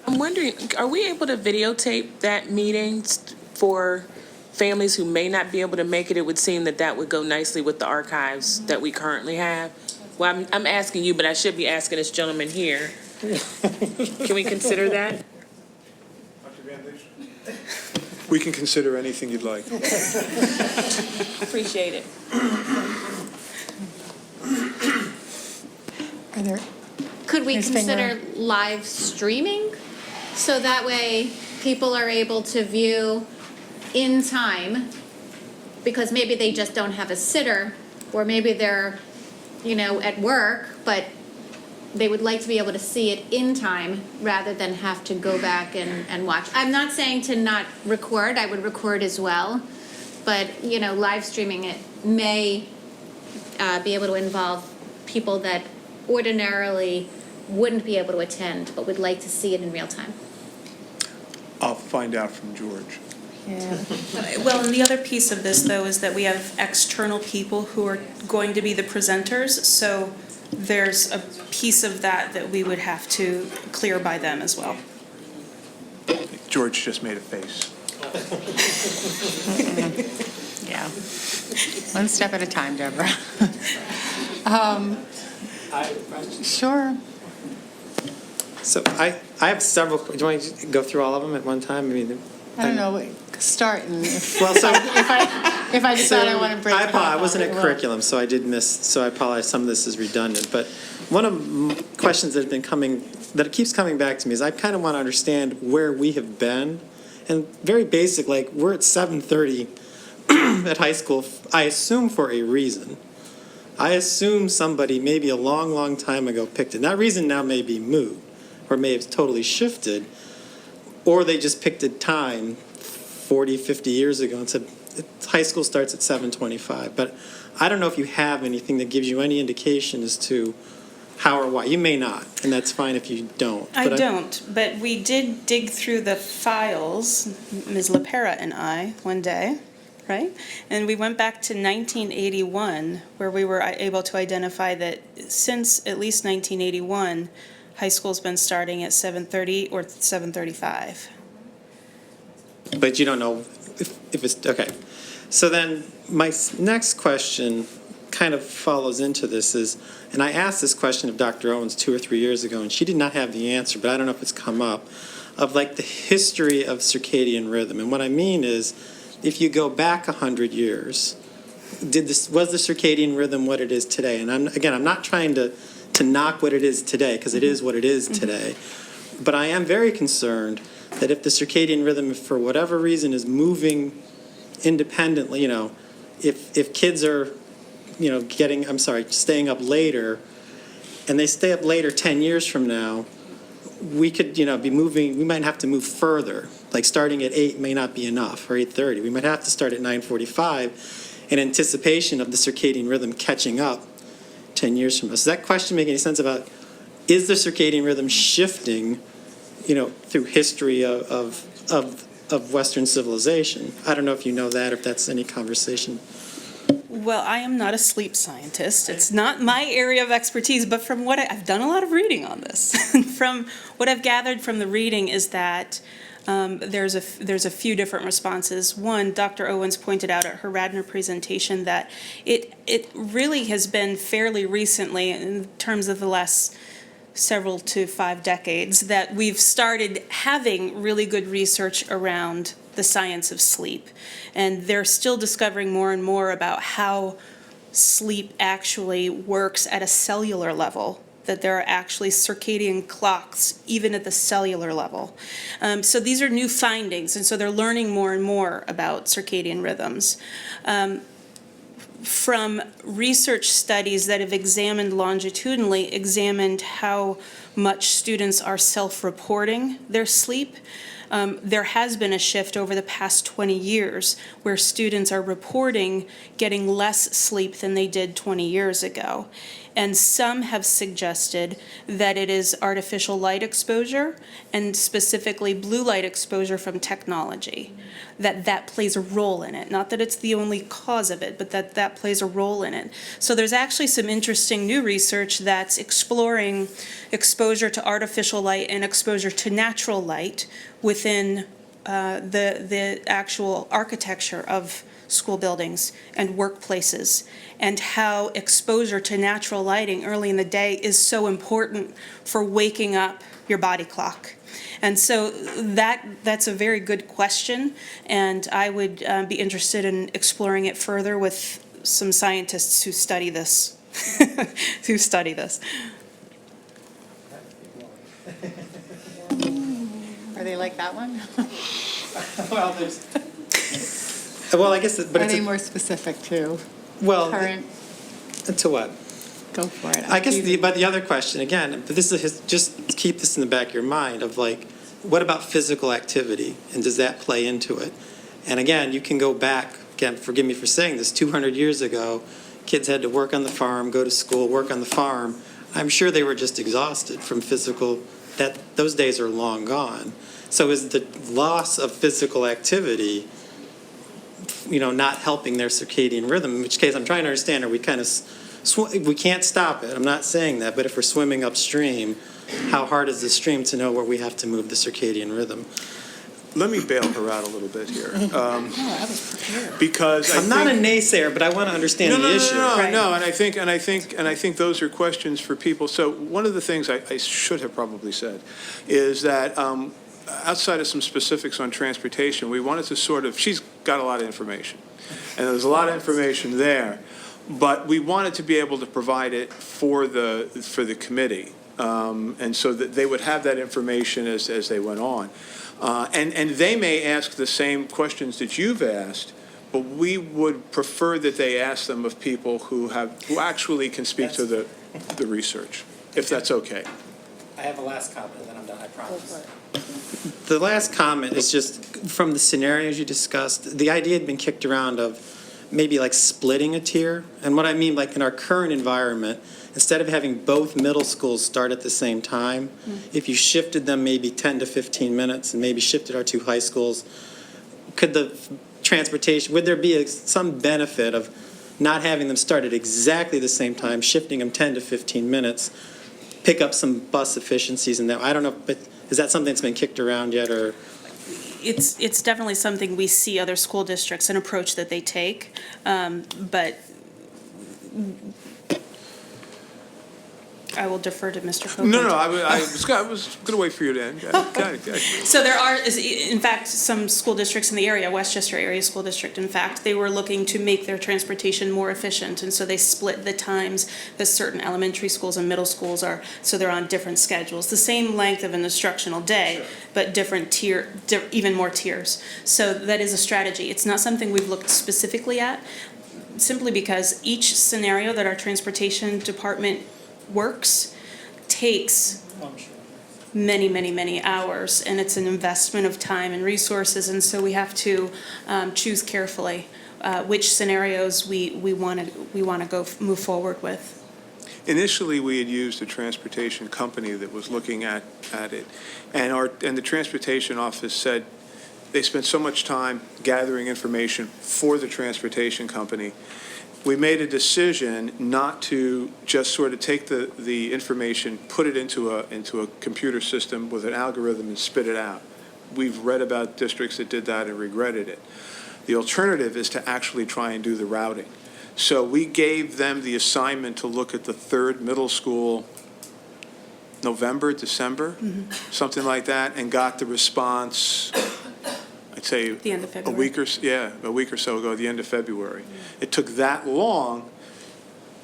I'm wondering, are we able to videotape that meeting for families who may not be able to make it? It would seem that would go nicely with the archives that we currently have. Well, I'm asking you, but I should be asking this gentleman here. Can we consider that? We can consider anything you'd like. Appreciate it. Are there, Could we Ms. consider Finger? live streaming? So that way people are able to view in time, because maybe they just don't have a sitter, or maybe they're, at work, but they would like to be able to see it in time rather than have to go back and watch. I'm not saying to not record, I would record as well, but, live streaming it may be able to involve people that ordinarily wouldn't be able to attend, but would like to see it in real time. I'll find out from George. yeah. Well, and the other piece of this, though, is that we have external people who are going to be the presenters, so there's a piece of that we would have to clear by them as well. George just made a face. Yeah. One step at a time, Deborah. Sure. So I have several, do you want to go through all of them at one time? I don't know, start and Well, so. if I decide I want to break it up. I wasn't I at will. curriculum, so I did miss, so I apologize, some of this is redundant. But one of the questions that keeps coming back to me is I kind of want to understand where we have been. And very basic, like, we're at 7:30 at high school, I assume for a reason. I assume somebody maybe a long, long time ago picked it. That reason now may be moot, or may have totally shifted, or they just picked a time 40, 50 years ago and said, high school starts at 7:25. But I don't know if you have anything that gives you any indication as to how or why. You may not, and that's fine if you don't. I But don't, but we did dig through the files, Ms. LaPera and I, one day, right? And we went back to 1981, where we were able to identify that since at least 1981, high school's been starting at 7:30 or 7:35. But you don't know if it's, okay. So then my next question kind of follows into this is, and I asked this question of Dr. Owens 2 or 3 years ago, and she did not have the answer, but I don't know if it's come up. of like the history of circadian rhythm. And what I mean is, if you go back 100 years, was the circadian rhythm what it is today? And I'm not trying to knock what it is today, because it is what it is today. But I am very concerned that if the circadian rhythm, for whatever reason, is moving independently, if kids are, staying up later, and they stay up later 10 years from now, we could, be moving, we might have to move further. Like starting at 8 may not be enough, or 8:30. We might have to start at 9:45 in anticipation of the circadian rhythm catching up 10 years from now. Does that question make any sense about, is the circadian rhythm shifting, through history of Western civilization? I don't know if you know that, or if that's any conversation. Well, I am not a sleep scientist. It's not my area of expertise, but from what I've done a lot of reading on this. From what I've gathered from the reading is that there's a few different responses. One, Dr. Owens pointed out at her Radnor presentation that it really has been fairly recently, in terms of the last several to 5 decades, that we've started having really good research around the science of sleep. And they're still discovering more and more about how sleep actually works at a cellular level, that there are actually circadian clocks even at the cellular level. So these are new findings, and so they're learning more and more about circadian rhythms. From research studies that have longitudinally examined how much students are self-reporting their sleep, there has been a shift over the past 20 years where students are reporting getting less sleep than they did 20 years ago. And some have suggested that it is artificial light exposure, and specifically blue light exposure from technology, that plays a role in it. Not that it's the only cause of it, but that plays a role in it. So there's actually some interesting new research that's exploring exposure to artificial light and exposure to natural light within the actual architecture of school buildings and workplaces, and how exposure to natural lighting early in the day is so important for waking up your body clock. And so that's a very good question, and I would be interested in exploring it further with some scientists who study this. Are they like that one? Well, I guess, but Are it's they more specific to current? To what? Go for it. I guess, but the other question, again, but this is just keep this in the back of your mind of like, what about physical activity, and does that play into it? And again, you can go back, again, forgive me for saying this, 200 years ago, kids had to work on the farm, go to school, work on the farm. I'm sure they were just exhausted from physical, those days are long gone. So is the loss of physical activity, not helping their circadian rhythm, in which case I'm trying to understand, are we kind of, we can't stop it, I'm not saying that, but if we're swimming upstream, how hard is the stream to know where we have to move the circadian rhythm? Let me bail her out a little bit here. Because I'm not a naysayer, but I want to understand the issue. No, and I think those are questions for people. So one of the things I should have probably said is that outside of some specifics on transportation, we wanted to she's got a lot of information, and there's a lot of information there, but we wanted to be able to provide it for the committee, and so that they would have that information as they went on. And they may ask the same questions that you've asked, but we would prefer that they ask them of people who actually can speak to the research, if that's okay. I have a last comment, and then I'm done, I promise. The last comment is just from the scenarios you discussed, the idea had been kicked around of maybe like splitting a tier. And what I mean, like in our current environment, instead of having both middle schools start at the same time, if you shifted them maybe 10 to 15 minutes and maybe shifted our 2 high schools, could the transportation, would there be some benefit of not having them start at exactly the same time, shifting them 10 to 15 minutes, pick up some bus efficiencies in that? I don't know, but is that something that's been kicked around yet, or? It's definitely something we see other school districts, an approach that they take, but I will defer to Mr. Copeland. No, I was going to wait for you to end. Got it. So there are, in fact, some school districts in the area, Westchester Area School District, in fact, they were looking to make their transportation more efficient, and so they split the times that certain elementary schools and middle schools are, so they're on different schedules. The same length of an instructional day, but different even more tiers. So that is a strategy. It's not something we've looked specifically at, simply because each scenario that our transportation department works takes many, many, many hours, and it's an investment of time and resources, and so we have to choose carefully which scenarios we want to move forward with. Initially, we had used a transportation company that was looking at it, and the transportation office said they spent so much time gathering information for the transportation company. We made a decision not to just sort of take the information, put it into a computer system with an algorithm and spit it out. We've read about districts that did that and regretted it. The alternative is to actually try and do the routing. So we gave them the assignment to look at the third middle school, November, December, something like that, and got the response, I'd say The end of February. a week or so ago, the end of February. It took that long,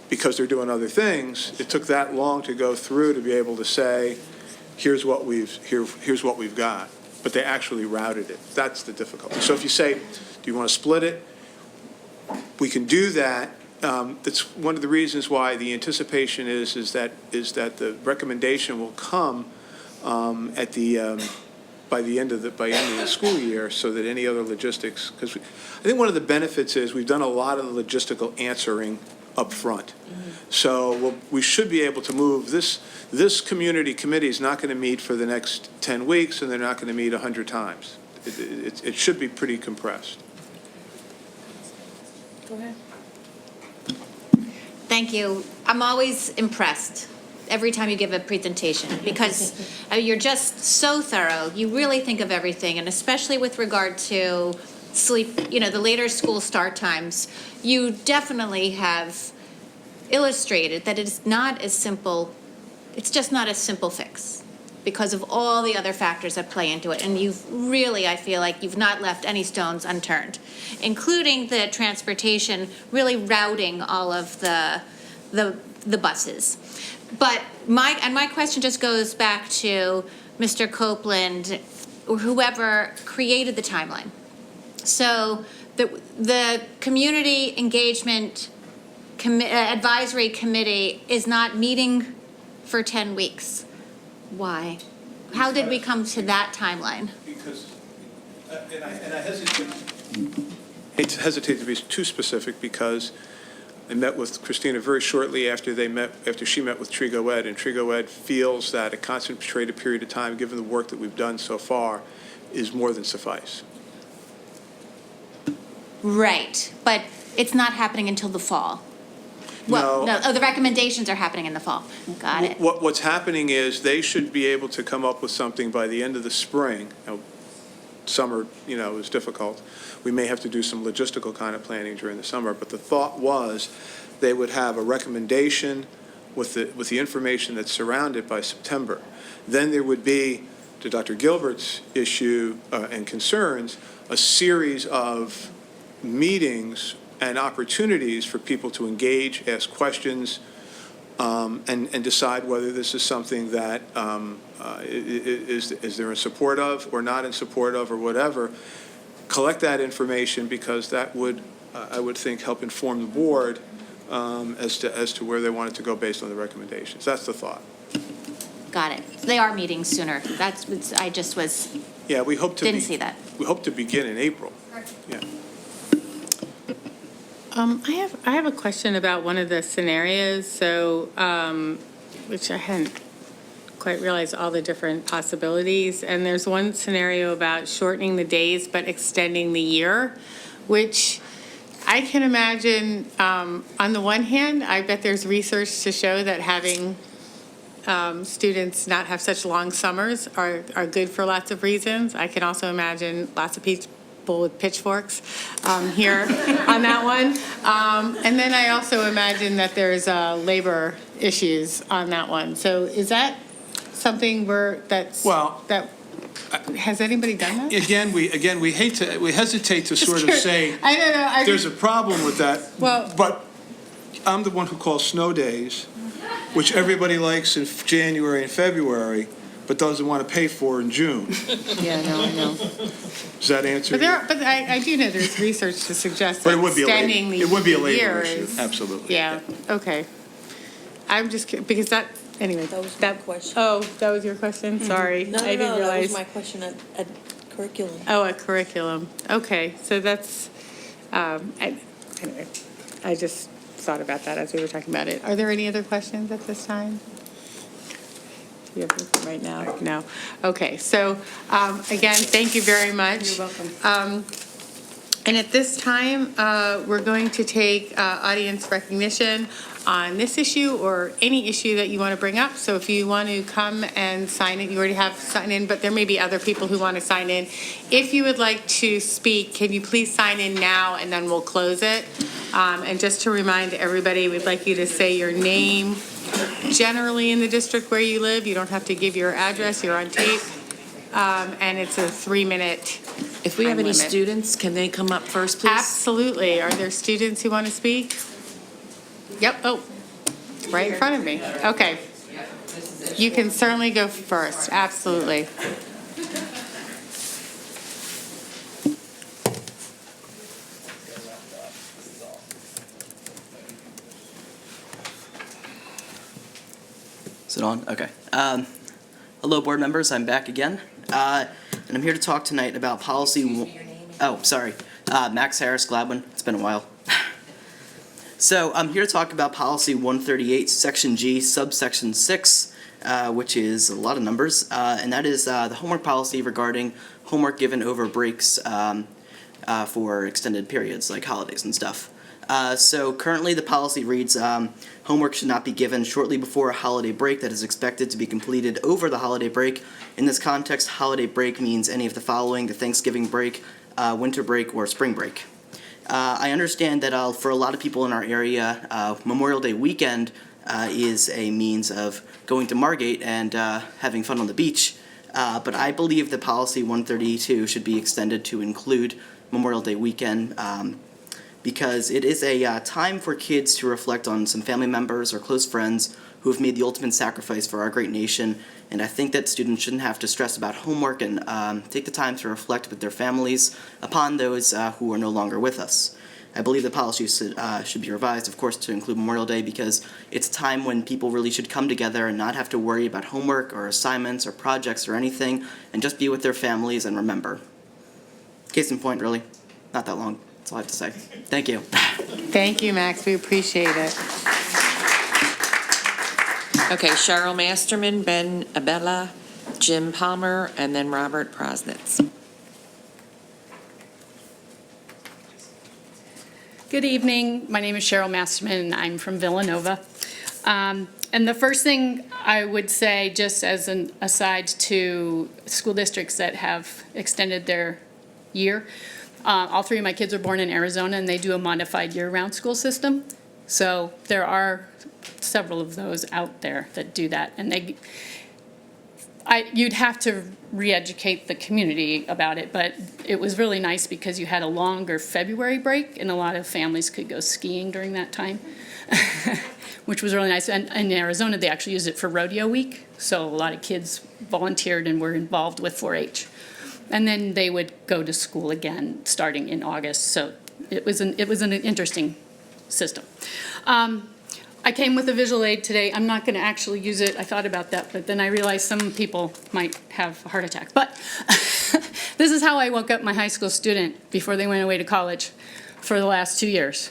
because they're doing other things, it took that long to go through to be able to say, here's what we've got. But they actually routed it. That's the difficulty. So if you say, do you want to split it? We can do that. That's one of the reasons why the anticipation is that the recommendation will come by the end of the school year, so that any other logistics, because I think one of the benefits is we've done a lot of the logistical answering up front. So we should be able to move this community committee is not going to meet for the next 10 weeks, and they're not going to meet 100 times. It should be pretty compressed. Go ahead. Thank you. I'm always impressed every time you give a presentation, because you're just so thorough. You really think of everything, and especially with regard to sleep, the later school start times, you definitely have illustrated that it's not as simple, it's just not a simple fix because of all the other factors that play into it. And you've really, I feel like you've not left any stones unturned, including the transportation, really routing all of the buses. But my question just goes back to Mr. Copeland, or whoever created the timeline. So the community engagement advisory committee is not meeting for 10 weeks. Why? How did we come to that timeline? Because, and I hesitate to be too specific, because I met with Christina very shortly after she met with Trigo Ed, and Trigo Ed feels that a concentrated period of time, given the work that we've done so far, is more than suffice. Right, but it's not happening until the fall. Well, No. the recommendations are happening in the fall. Got it. What's happening is they should be able to come up with something by the end of the spring. Summer, is difficult. We may have to do some logistical kind of planning during the summer, but the thought was they would have a recommendation with the information that's surrounded by September. Then there would be, to Dr. Gilbert's issue and concerns, a series of meetings and opportunities for people to engage, ask questions, and decide whether this is something that is they're in support of or not in support of or whatever. Collect that information, because that would, I would think, help inform the board as to where they want it to go based on the recommendations. That's the thought. Got it. They are meeting sooner. I just was, Yeah, we hope to didn't see that. We hope to begin in April. Yeah. I have a question about one of the scenarios, which I hadn't quite realized all the different possibilities. And there's one scenario about shortening the days but extending the year, which I can imagine, on the one hand, I bet there's research to show that having students not have such long summers are good for lots of reasons. I can also imagine lots of people with pitchforks here on that one. And then I also imagine that there's a labor issues on that one. So is that something Well, has anybody done that? Again, we hesitate to sort of say, I don't know. there's a problem with that. Well- But I'm the one who calls snow days, which everybody likes in January and February, but doesn't want to pay for in June. Yeah, no, I know. Does that answer? But I do know there's research to suggest But that it would be a labor, extending the it would be a labor year issue, is- absolutely. Yeah, okay. I'm just, because that, anyway. That was my question. Oh, that was your question? Sorry. No, I no, didn't no, that realize. was my question at curriculum. Oh, a curriculum. Okay, so that's, anyway, I just thought about that as we were talking about it. Are there any other questions at this time? Do you have anything right now? No. Okay, so, again, thank you very much. You're welcome. And at this time, we're going to take audience recognition on this issue or any issue that you want to bring up. So if you want to come and sign in, you already have signed in, but there may be other people who want to sign in. If you would like to speak, can you please sign in now and then we'll close it? And just to remind everybody, we'd like you to say your name, generally in the district where you live. You don't have to give your address, you're on tape. And it's a 3-minute If we have time any limit. students, can they come up first, please? Absolutely. Are there students who want to speak? Yep, oh, right in front of me. Okay. You can certainly go first, absolutely. Is it on? Okay. Hello, board members. I'm back again. And I'm here to talk tonight about policy. Oh, sorry. Max Harris, Gladwin. It's been a while. So I'm here to talk about policy 138, section G, subsection 6, which is a lot of numbers. And that is the homework policy regarding homework given over breaks for extended periods like holidays and stuff. So currently the policy reads, homework should not be given shortly before a holiday break that is expected to be completed over the holiday break. In this context, holiday break means any of the following: the Thanksgiving break, winter break, or spring break. I understand that for a lot of people in our area, Memorial Day weekend is a means of going to Margate and having fun on the beach. But I believe that policy 132 should be extended to include Memorial Day weekend, because it is a time for kids to reflect on some family members or close friends who have made the ultimate sacrifice for our great nation. And I think that students shouldn't have to stress about homework and take the time to reflect with their families upon those who are no longer with us. I believe the policy should be revised, of course, to include Memorial Day, because it's a time when people really should come together and not have to worry about homework or assignments or projects or anything, and just be with their families and remember. Case in point, really. Not that long. That's all I have to say. Thank you. Thank you, Max, we appreciate it. Okay, Cheryl Masterman, Ben Abella, Jim Palmer, and then Robert Prosnitz. Good evening. My name is Cheryl Masterman, and I'm from Villanova. And the first thing I would say, just as an aside to school districts that have extended their year, all three of my kids are born in Arizona, and they do a modified year-round school system. So there are several of those out there that do that, and you'd have to re-educate the community about it, but it was really nice because you had a longer February break, and a lot of families could go skiing during that time, which was really nice. And in Arizona, they actually use it for rodeo week, so a lot of kids volunteered and were involved with 4-H. And then they would go to school again starting in August, so it was an interesting system. I came with a visual aid today. I'm not going to actually use it. I thought about that, but then I realized some people might have a heart attack. But this is how I woke up my high school student before they went away to college for the last 2 years.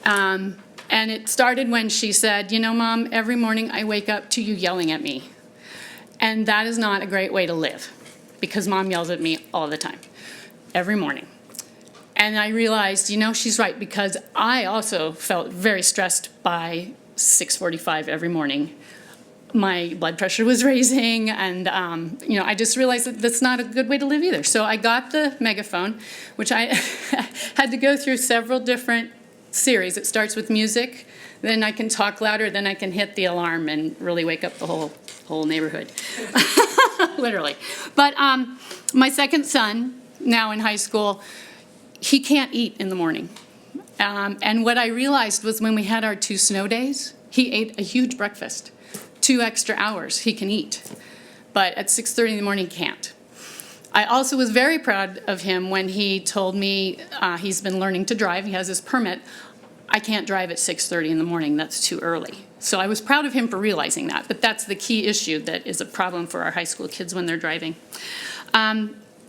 And it started when she said, "You know, Mom, every morning I wake up to you yelling at me. And that is not a great way to live, because Mom yells at me all the time, every morning." And I realized, she's right, because I also felt very stressed by 6:45 every morning. My blood pressure was raising, and, I just realized that that's not a good way to live either. So I got the megaphone, which I had to go through several different series. It starts with music, then I can talk louder, then I can hit the alarm and really wake up the whole neighborhood, literally. But my second son, now in high school, he can't eat in the morning. And what I realized was when we had our 2 snow days, he ate a huge breakfast. 2 extra hours he can eat. But at 6:30 in the morning, he can't. I also was very proud of him when he told me he's been learning to drive. He has his permit. I can't drive at 6:30 in the morning. That's too early. So I was proud of him for realizing that. But that's the key issue that is a problem for our high school kids when they're driving.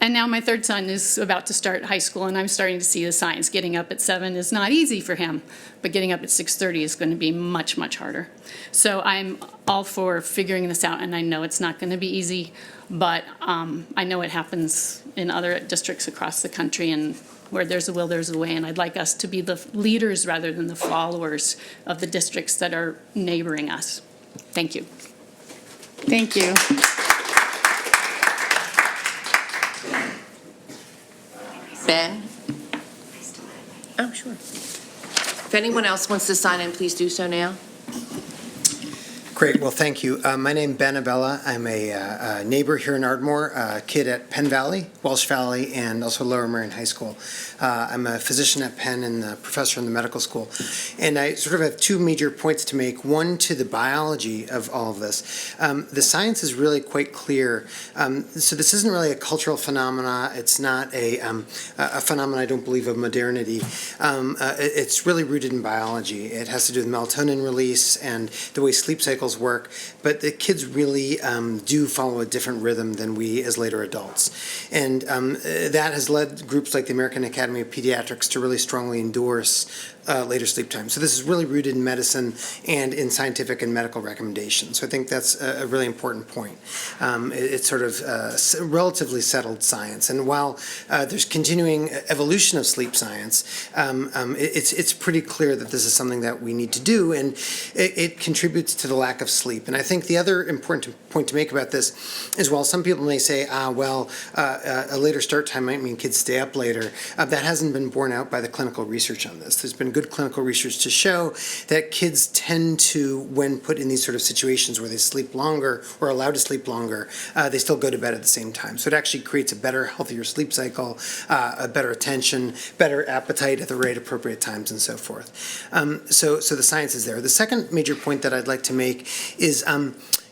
And now my third son is about to start high school, and I'm starting to see the signs. Getting up at 7 is not easy for him, but getting up at 6:30 is going to be much, much harder. So I'm all for figuring this out, and I know it's not going to be easy, but I know it happens in other districts across the country, and where there's a will, there's a way, and I'd like us to be the leaders rather than the followers of the districts that are neighboring us. Thank you. Thank you. Ben? Oh, sure. If anyone else wants to sign in, please do so now. Great, well, thank you. My name is Ben Abella. I'm a neighbor here in Ardmore, a kid at Penn Valley, Welsh Valley, and also Lower Merion High School. I'm a physician at Penn and a professor in the medical school. And I sort of have 2 major points to make. One, to the biology of all of this. The science is really quite clear. So this isn't really a cultural phenomena. It's not a phenomenon, I don't believe, of modernity. It's really rooted in biology. It has to do with melatonin release and the way sleep cycles work, but the kids really do follow a different rhythm than we as later adults. And that has led groups like the American Academy of Pediatrics to really strongly endorse later sleep time. So this is really rooted in medicine and in scientific and medical recommendations. So I think that's a really important point. It's sort of relatively settled science. And while there's continuing evolution of sleep science, it's pretty clear that this is something that we need to do, and it contributes to the lack of sleep. And I think the other important point to make about this is, while some people may say, a later start time might mean kids stay up later, that hasn't been borne out by the clinical research on this. There's been good clinical research to show that kids tend to, when put in these sort of situations where they sleep longer or allowed to sleep longer, they still go to bed at the same time. So it actually creates a better, healthier sleep cycle, a better attention, better appetite at the right appropriate times, and so forth. So the science is there. The second major point that I'd like to make is,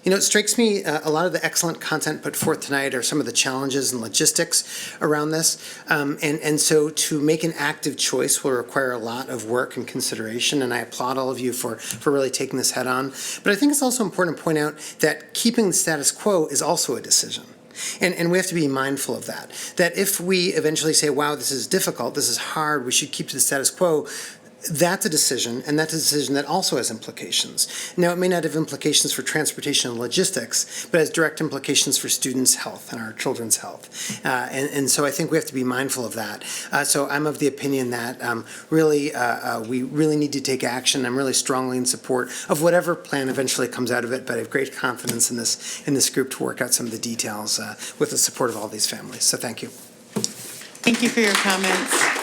it strikes me a lot of the excellent content put forth tonight are some of the challenges and logistics around this. And so to make an active choice will require a lot of work and consideration, and I applaud all of you for really taking this head on. But I think it's also important to point out that keeping the status quo is also a decision. And we have to be mindful of that. That if we eventually say, wow, this is difficult, this is hard, we should keep to the status quo, that's a decision, and that's a decision that also has implications. Now, it may not have implications for transportation and logistics, but has direct implications for students' health and our children's health. And so I think we have to be mindful of that. So I'm of the opinion that we really need to take action. I'm really strongly in support of whatever plan eventually comes out of it, but I have great confidence in this group to work out some of the details with the support of all these families. So thank you. Thank you for your comments.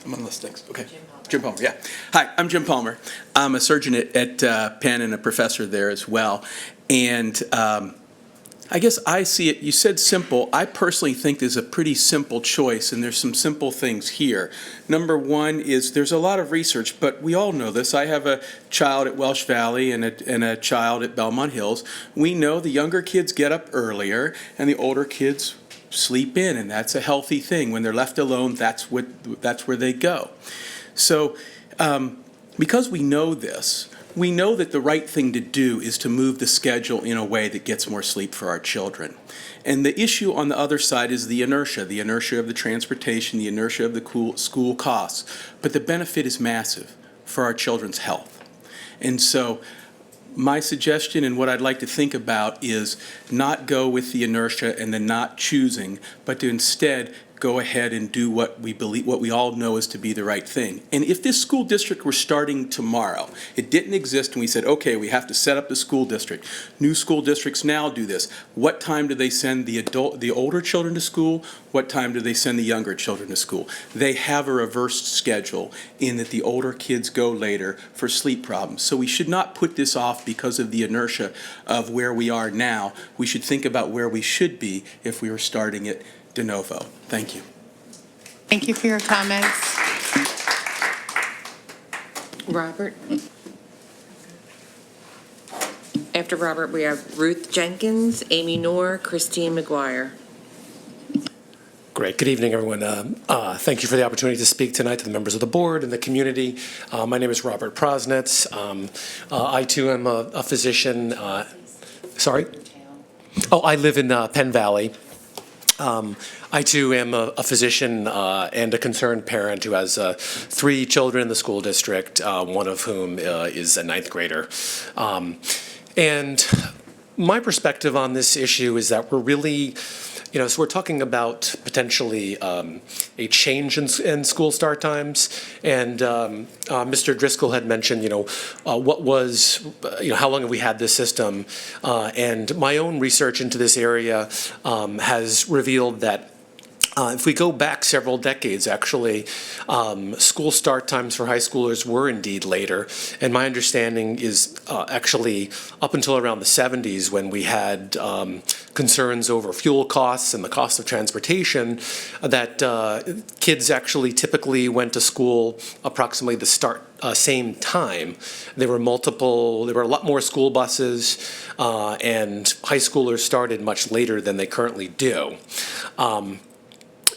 I'm on listings. Okay. Jim Palmer, yeah. Hi, I'm Jim Palmer. I'm a surgeon at Penn and a professor there as well. And I guess I see it, you said simple. I personally think there's a pretty simple choice, and there's some simple things here. Number one is there's a lot of research, but we all know this. I have a child at Welsh Valley and a child at Belmont Hills. We know the younger kids get up earlier, and the older kids sleep in, and that's a healthy thing. When they're left alone, that's where they go. So because we know this, we know that the right thing to do is to move the schedule in a way that gets more sleep for our children. And the issue on the other side is the inertia of the transportation, the inertia of the school costs. But the benefit is massive for our children's health. And so my suggestion and what I'd like to think about is not go with the inertia and the not choosing, but to instead go ahead and do what we believe, what we all know is to be the right thing. And if this school district were starting tomorrow, it didn't exist, and we said, okay, we have to set up the school district. New school districts now do this. What time do they send the older children to school? What time do they send the younger children to school? They have a reversed schedule in that the older kids go later for sleep problems. So we should not put this off because of the inertia of where we are now. We should think about where we should be if we were starting it de novo. Thank you. Thank you for your comments. Robert? After Robert, we have Ruth Jenkins, Amy Noor, Christine McGuire. Great. Good evening, everyone. Thank you for the opportunity to speak tonight to the members of the board and the community. My name is Robert Prosnitz. I, too, am a physician. Sorry? Oh, I live in Penn Valley. I, too, am a physician and a concerned parent who has 3 children in the school district, one of whom is a 9th grader. And my perspective on this issue is that we're really, so we're talking about potentially a change in school start times. And Mr. Driscoll had mentioned, what was, how long have we had this system? And my own research into this area has revealed that if we go back several decades, actually, school start times for high schoolers were indeed later. And my understanding is actually up until around the 70s, when we had concerns over fuel costs and the cost of transportation, that kids actually typically went to school approximately the same time. There were a lot more school buses, and high schoolers started much later than they currently do.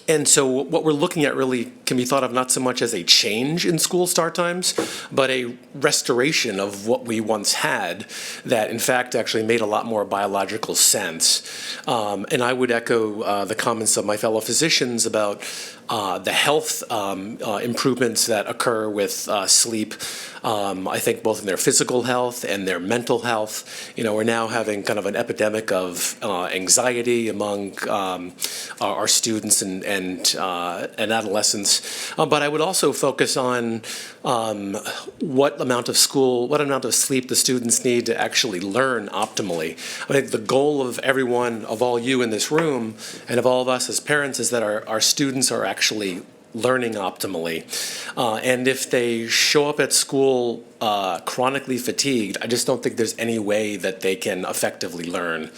And so what we're looking at really can be thought of not so much as a change in school start times, but a restoration of what we once had that, in fact, actually made a lot more biological sense. And I would echo the comments of my fellow physicians about the health improvements that occur with sleep. I think both in their physical health and their mental health. We're now having kind of an epidemic of anxiety among our students and adolescents. But I would also focus on what amount of sleep the students need to actually learn optimally. I think the goal of everyone, of all you in this room, and of all of us as parents, is that our students are actually learning optimally. And if they show up at school chronically fatigued, I just don't think there's any way that they can effectively learn.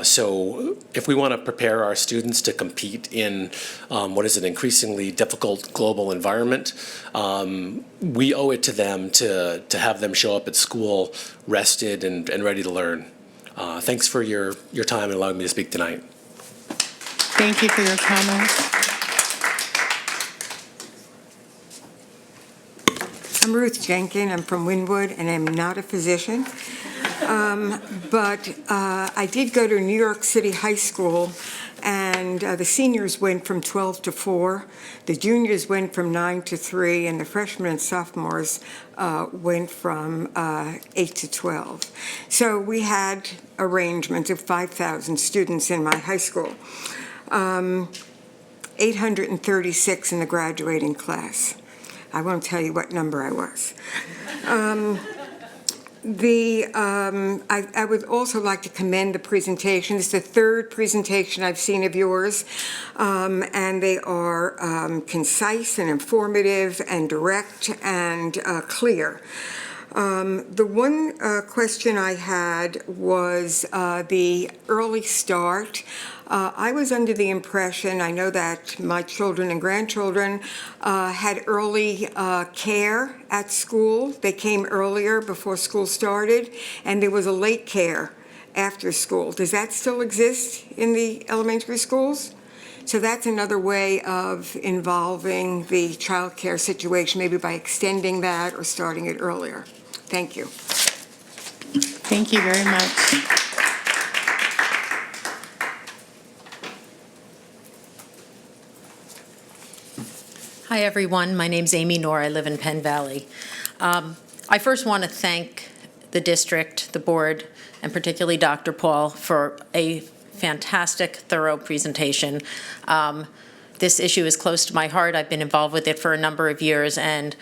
So if we want to prepare our students to compete in what is an increasingly difficult global environment, we owe it to them to have them show up at school rested and ready to learn. Thanks for your time and allowing me to speak tonight. Thank you for your comments. I'm Ruth Jenkins. I'm from Wynwood, and I'm not a physician. But I did go to New York City High School, and the seniors went from 12 to 4. The juniors went from 9 to 3, and the freshmen and sophomores went from 8 to 12. So we had arrangements of 5,000 students in my high school, 836 in the graduating class. I won't tell you what number I was. I would also like to commend the presentation. It's the 3rd presentation I've seen of yours, and they are concise and informative and direct and clear. The one question I had was the early start. I was under the impression, I know that my children and grandchildren had early care at school. They came earlier before school started, and there was a late care after school. Does that still exist in the elementary schools? So that's another way of involving the child care situation, maybe by extending that or starting it earlier. Thank you. Thank you very much. Hi, everyone. My name's Amy Noor. I live in Penn Valley. I first want to thank the district, the board, and particularly Dr. Paul for a fantastic, thorough presentation. This issue is close to my heart. I've been involved with it for a number of years, and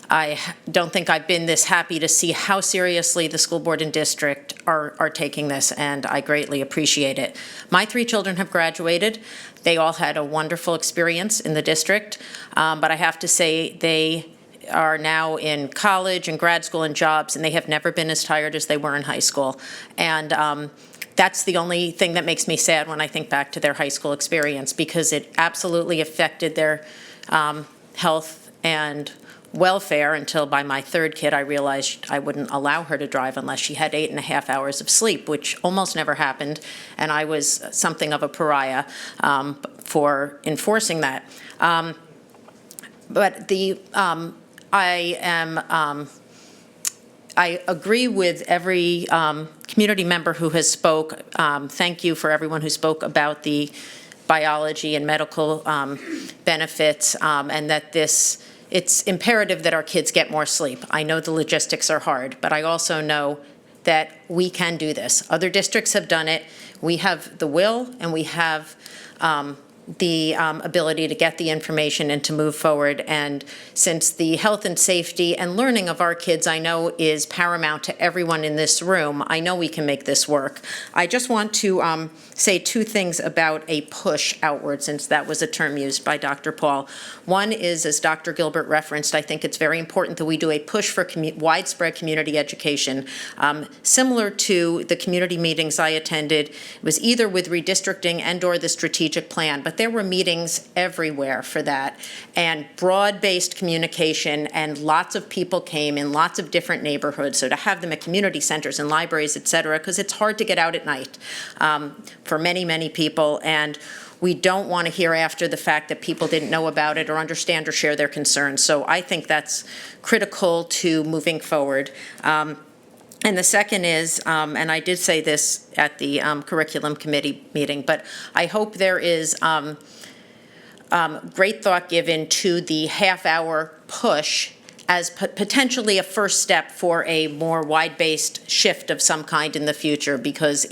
I don't think I've been this happy to see how seriously the school board and district are taking this, and I greatly appreciate it. My 3 children have graduated. They all had a wonderful experience in the district, but I have to say they are now in college and grad school and jobs, and they have never been as tired as they were in high school. And that's the only thing that makes me sad when I think back to their high school experience, because it absolutely affected their health and welfare until by my 3rd kid I realized I wouldn't allow her to drive unless she had 8.5 hours of sleep, which almost never happened, and I was something of a pariah for enforcing that. But I agree with every community member who has spoke. Thank you for everyone who spoke about the biology and medical benefits, and that it's imperative that our kids get more sleep. I know the logistics are hard, but I also know that we can do this. Other districts have done it. We have the will, and we have the ability to get the information and to move forward. And since the health and safety and learning of our kids, I know, is paramount to everyone in this room, I know we can make this work. I just want to say 2 things about a push outward, since that was a term used by Dr. Paul. One is, as Dr. Gilbert referenced, I think it's very important that we do a push for widespread community education. Similar to the community meetings I attended, it was either with redistricting and or the strategic plan, but there were meetings everywhere for that, and broad-based communication, and lots of people came in lots of different neighborhoods. So to have them at community centers and libraries, et cetera, because it's hard to get out at night for many, many people, and we don't want to hear after the fact that people didn't know about it or understand or share their concerns. So I think that's critical to moving forward. And the second is, and I did say this at the curriculum committee meeting, but I hope there is great thought given to the half-hour push as potentially a first step for a more wide-based shift of some kind in the future, because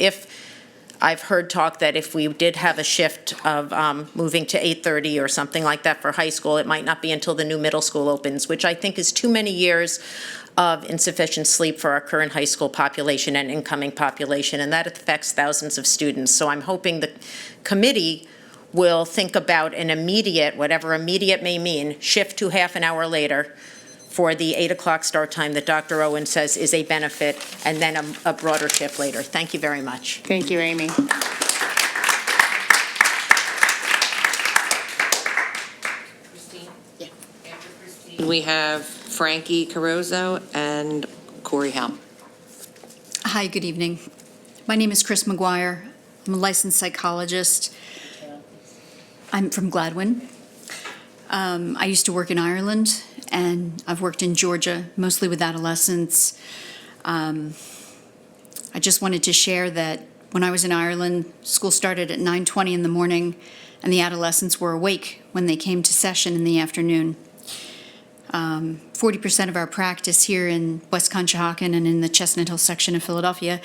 I've heard talk that if we did have a shift of moving to 8:30 or something like that for high school, it might not be until the new middle school opens, which I think is too many years of insufficient sleep for our current high school population and incoming population, and that affects thousands of students. So I'm hoping the committee will think about an immediate, whatever immediate may mean, shift to half an hour later for the 8 o'clock start time that Dr. Owen says is a benefit, and then a broader shift later. Thank you very much. Thank you, Amy. Christine? Yeah. After Christine, we have Frankie Carozzo and Corey Helm. Hi, good evening. My name is Chris McGuire. I'm a licensed psychologist. I'm from Gladwin. I used to work in Ireland, and I've worked in Georgia, mostly with adolescents. I just wanted to share that when I was in Ireland, school started at 9:20 in the morning, and the adolescents were awake when they came to session in the afternoon. 40% of our practice here in West Conshohocken and in the Chestnut Hill section of Philadelphia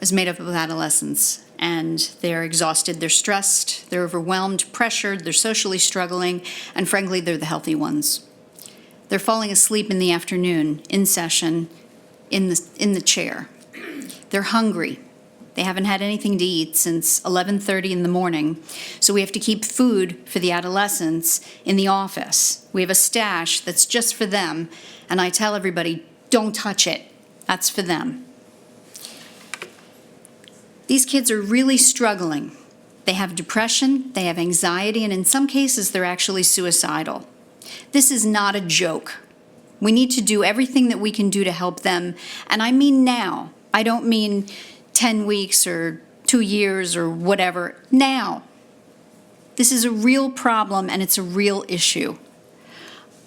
is made up of adolescents. And they're exhausted, they're stressed, they're overwhelmed, pressured, they're socially struggling, and frankly, they're the healthy ones. They're falling asleep in the afternoon, in session, in the chair. They're hungry. They haven't had anything to eat since 11:30 in the morning, so we have to keep food for the adolescents in the office. We have a stash that's just for them, and I tell everybody, don't touch it. That's for them. These kids are really struggling. They have depression, they have anxiety, and in some cases, they're actually suicidal. This is not a joke. We need to do everything that we can do to help them, and I mean now. I don't mean 10 weeks or 2 years or whatever. Now. This is a real problem, and it's a real issue.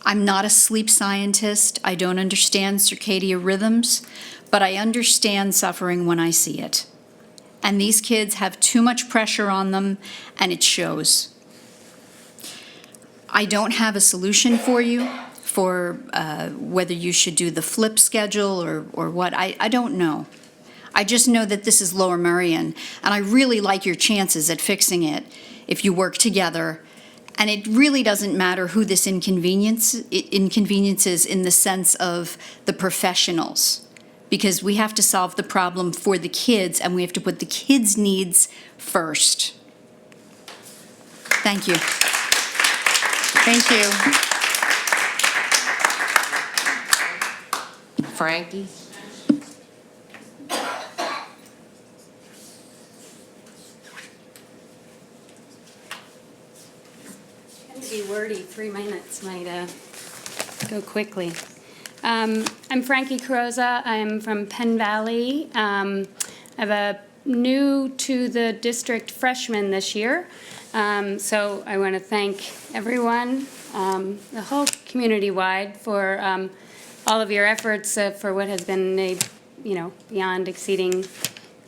I'm not a sleep scientist. I don't understand circadian rhythms, but I understand suffering when I see it. And these kids have too much pressure on them, and it shows. I don't have a solution for you for whether you should do the flip schedule or what. I don't know. I just know that this is Lower Merion, and I really like your chances at fixing it if you work together And it really doesn't matter who this inconveniences in the sense of the professionals, because we have to solve the problem for the kids, and we have to put the kids' needs first. Thank you. Thank you. Frankie? Going to be wordy, 3 minutes might go quickly. I'm Frankie Carrozza. I'm from Penn Valley. I'm a new to the district freshman this year. So I want to thank everyone, the whole community-wide, for all of your efforts for what has been a, beyond exceeding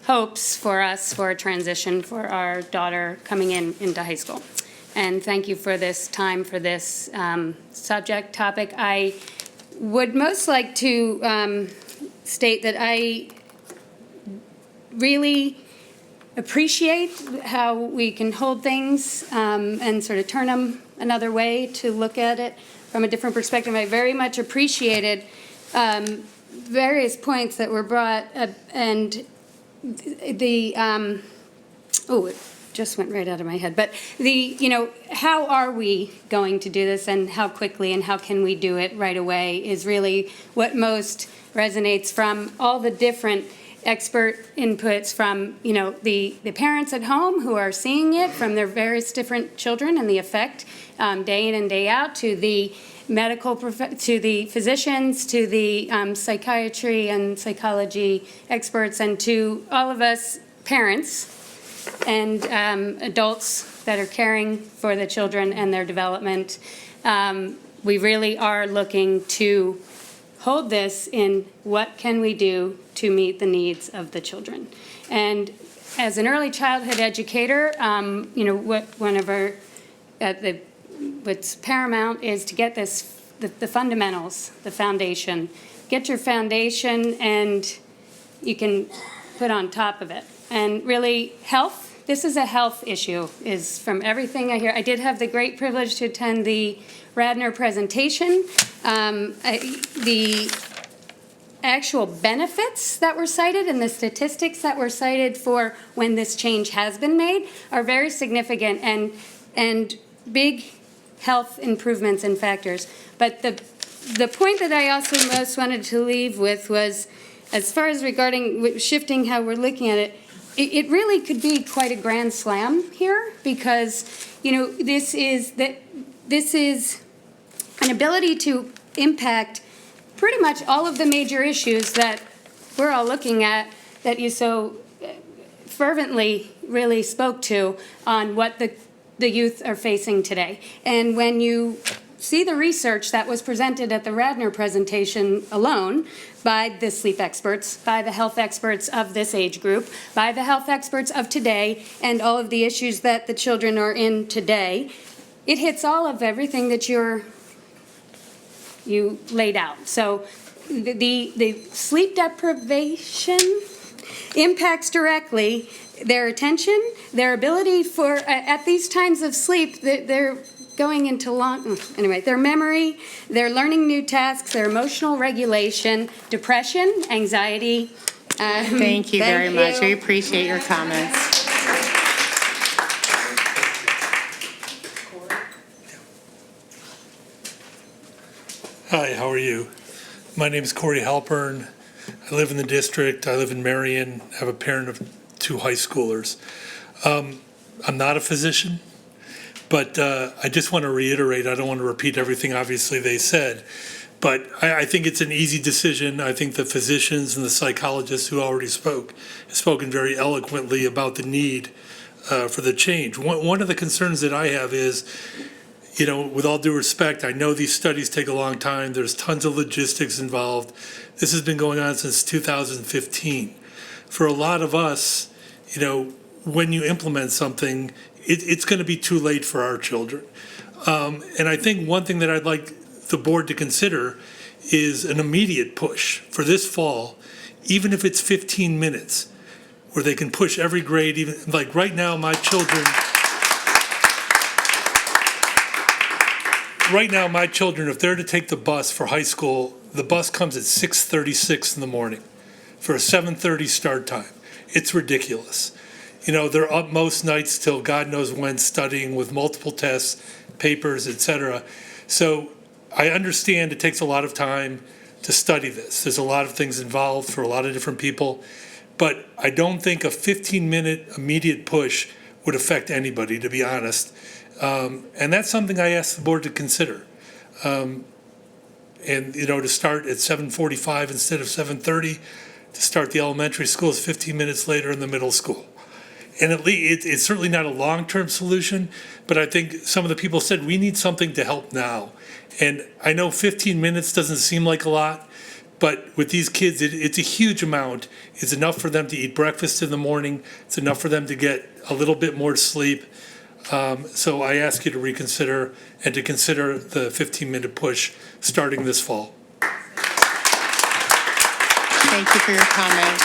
hopes for us for a transition for our daughter coming into high school. And thank you for this time, for this topic. I would most like to state that I really appreciate how we can hold things and sort of turn them another way to look at it from a different perspective. I very much appreciated various points that were brought up, and the it just went right out of my head. But how are we going to do this, and how quickly, and how can we do it right away is really what most resonates from all the different expert inputs from, the parents at home who are seeing it from their various different children and the effect day in and day out, to the to the physicians, to the psychiatry and psychology experts, and to all of us parents and adults that are caring for the children and their development. We really are looking to hold this in what can we do to meet the needs of the children. And as an early childhood educator, what's paramount is to get the fundamentals, the foundation. Get your foundation, and you can put on top of it. And really, health, this is a health issue, is from everything I hear. I did have the great privilege to attend the Radner presentation. The actual benefits that were cited and the statistics that were cited for when this change has been made are very significant and big health improvements and factors. But the point that I also most wanted to leave with was, as far as regarding shifting how we're looking at it, it really could be quite a grand slam here, because this is an ability to impact pretty much all of the major issues that we're all looking at, that you so fervently really spoke to on what the youth are facing today. And when you see the research that was presented at the Radner presentation alone by the sleep experts, by the health experts of this age group, by the health experts of today, and all of the issues that the children are in today, it hits all of everything that you laid out. So the sleep deprivation impacts directly their attention, their ability for, at these times of sleep, they're going into their memory, they're learning new tasks, their emotional regulation, depression, anxiety. Thank you very much. We appreciate your comments. Hi, how are you? My name is Corey Halpern. I live in the district. I live in Marion. I have a parent of 2 high schoolers. I'm not a physician, but I just want to reiterate, I don't want to repeat everything obviously they said, but I think it's an easy decision. I think the physicians and the psychologists who already spoke have spoken very eloquently about the need for the change. One of the concerns that I have is, with all due respect, I know these studies take a long time. There's tons of logistics involved. This has been going on since 2015. For a lot of us, when you implement something, it's going to be too late for our children. And I think one thing that I'd like the board to consider is an immediate push for this fall, even if it's 15 minutes, where they can push every grade, even like right now, my children. right now, my children, if they're to take the bus for high school, the bus comes at 6:36 in the morning for a 7:30 start time. It's ridiculous. You know, they're up most nights till God knows when studying with multiple tests, papers, et cetera. So I understand it takes a lot of time to study this. There's a lot of things involved for a lot of different people. But I don't think a 15-minute immediate push would affect anybody, to be honest. And that's something I asked the board to consider. And, you know, to start at 7:45 instead of 7:30, to start the elementary schools 15 minutes later in the middle school. And at least it's certainly not a long-term solution, but I think some of the people said we need something to help now. And I know 15 minutes doesn't seem like a lot, but with these kids, it's a huge amount. It's enough for them to eat breakfast in the morning. It's enough for them to get a little bit more sleep. So I ask you to reconsider and to consider the 15-minute push starting this fall. Thank you for your comments.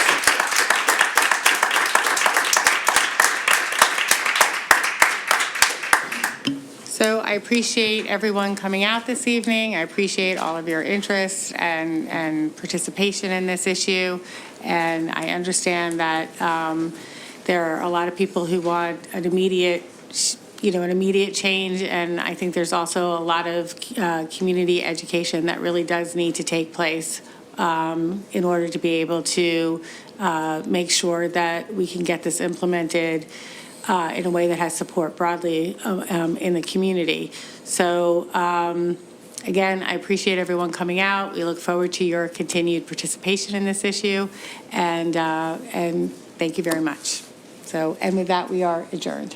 So I appreciate everyone coming out this evening. I appreciate all of your interest and participation in this issue. And I understand that there are a lot of people who want an immediate change. And I think there's also a lot of community education that really does need to take place in order to be able to make sure that we can get this implemented in a way that has support broadly in the community. So again, I appreciate everyone coming out. We look forward to your continued participation in this issue, and thank you very much. So, and with that, we are adjourned.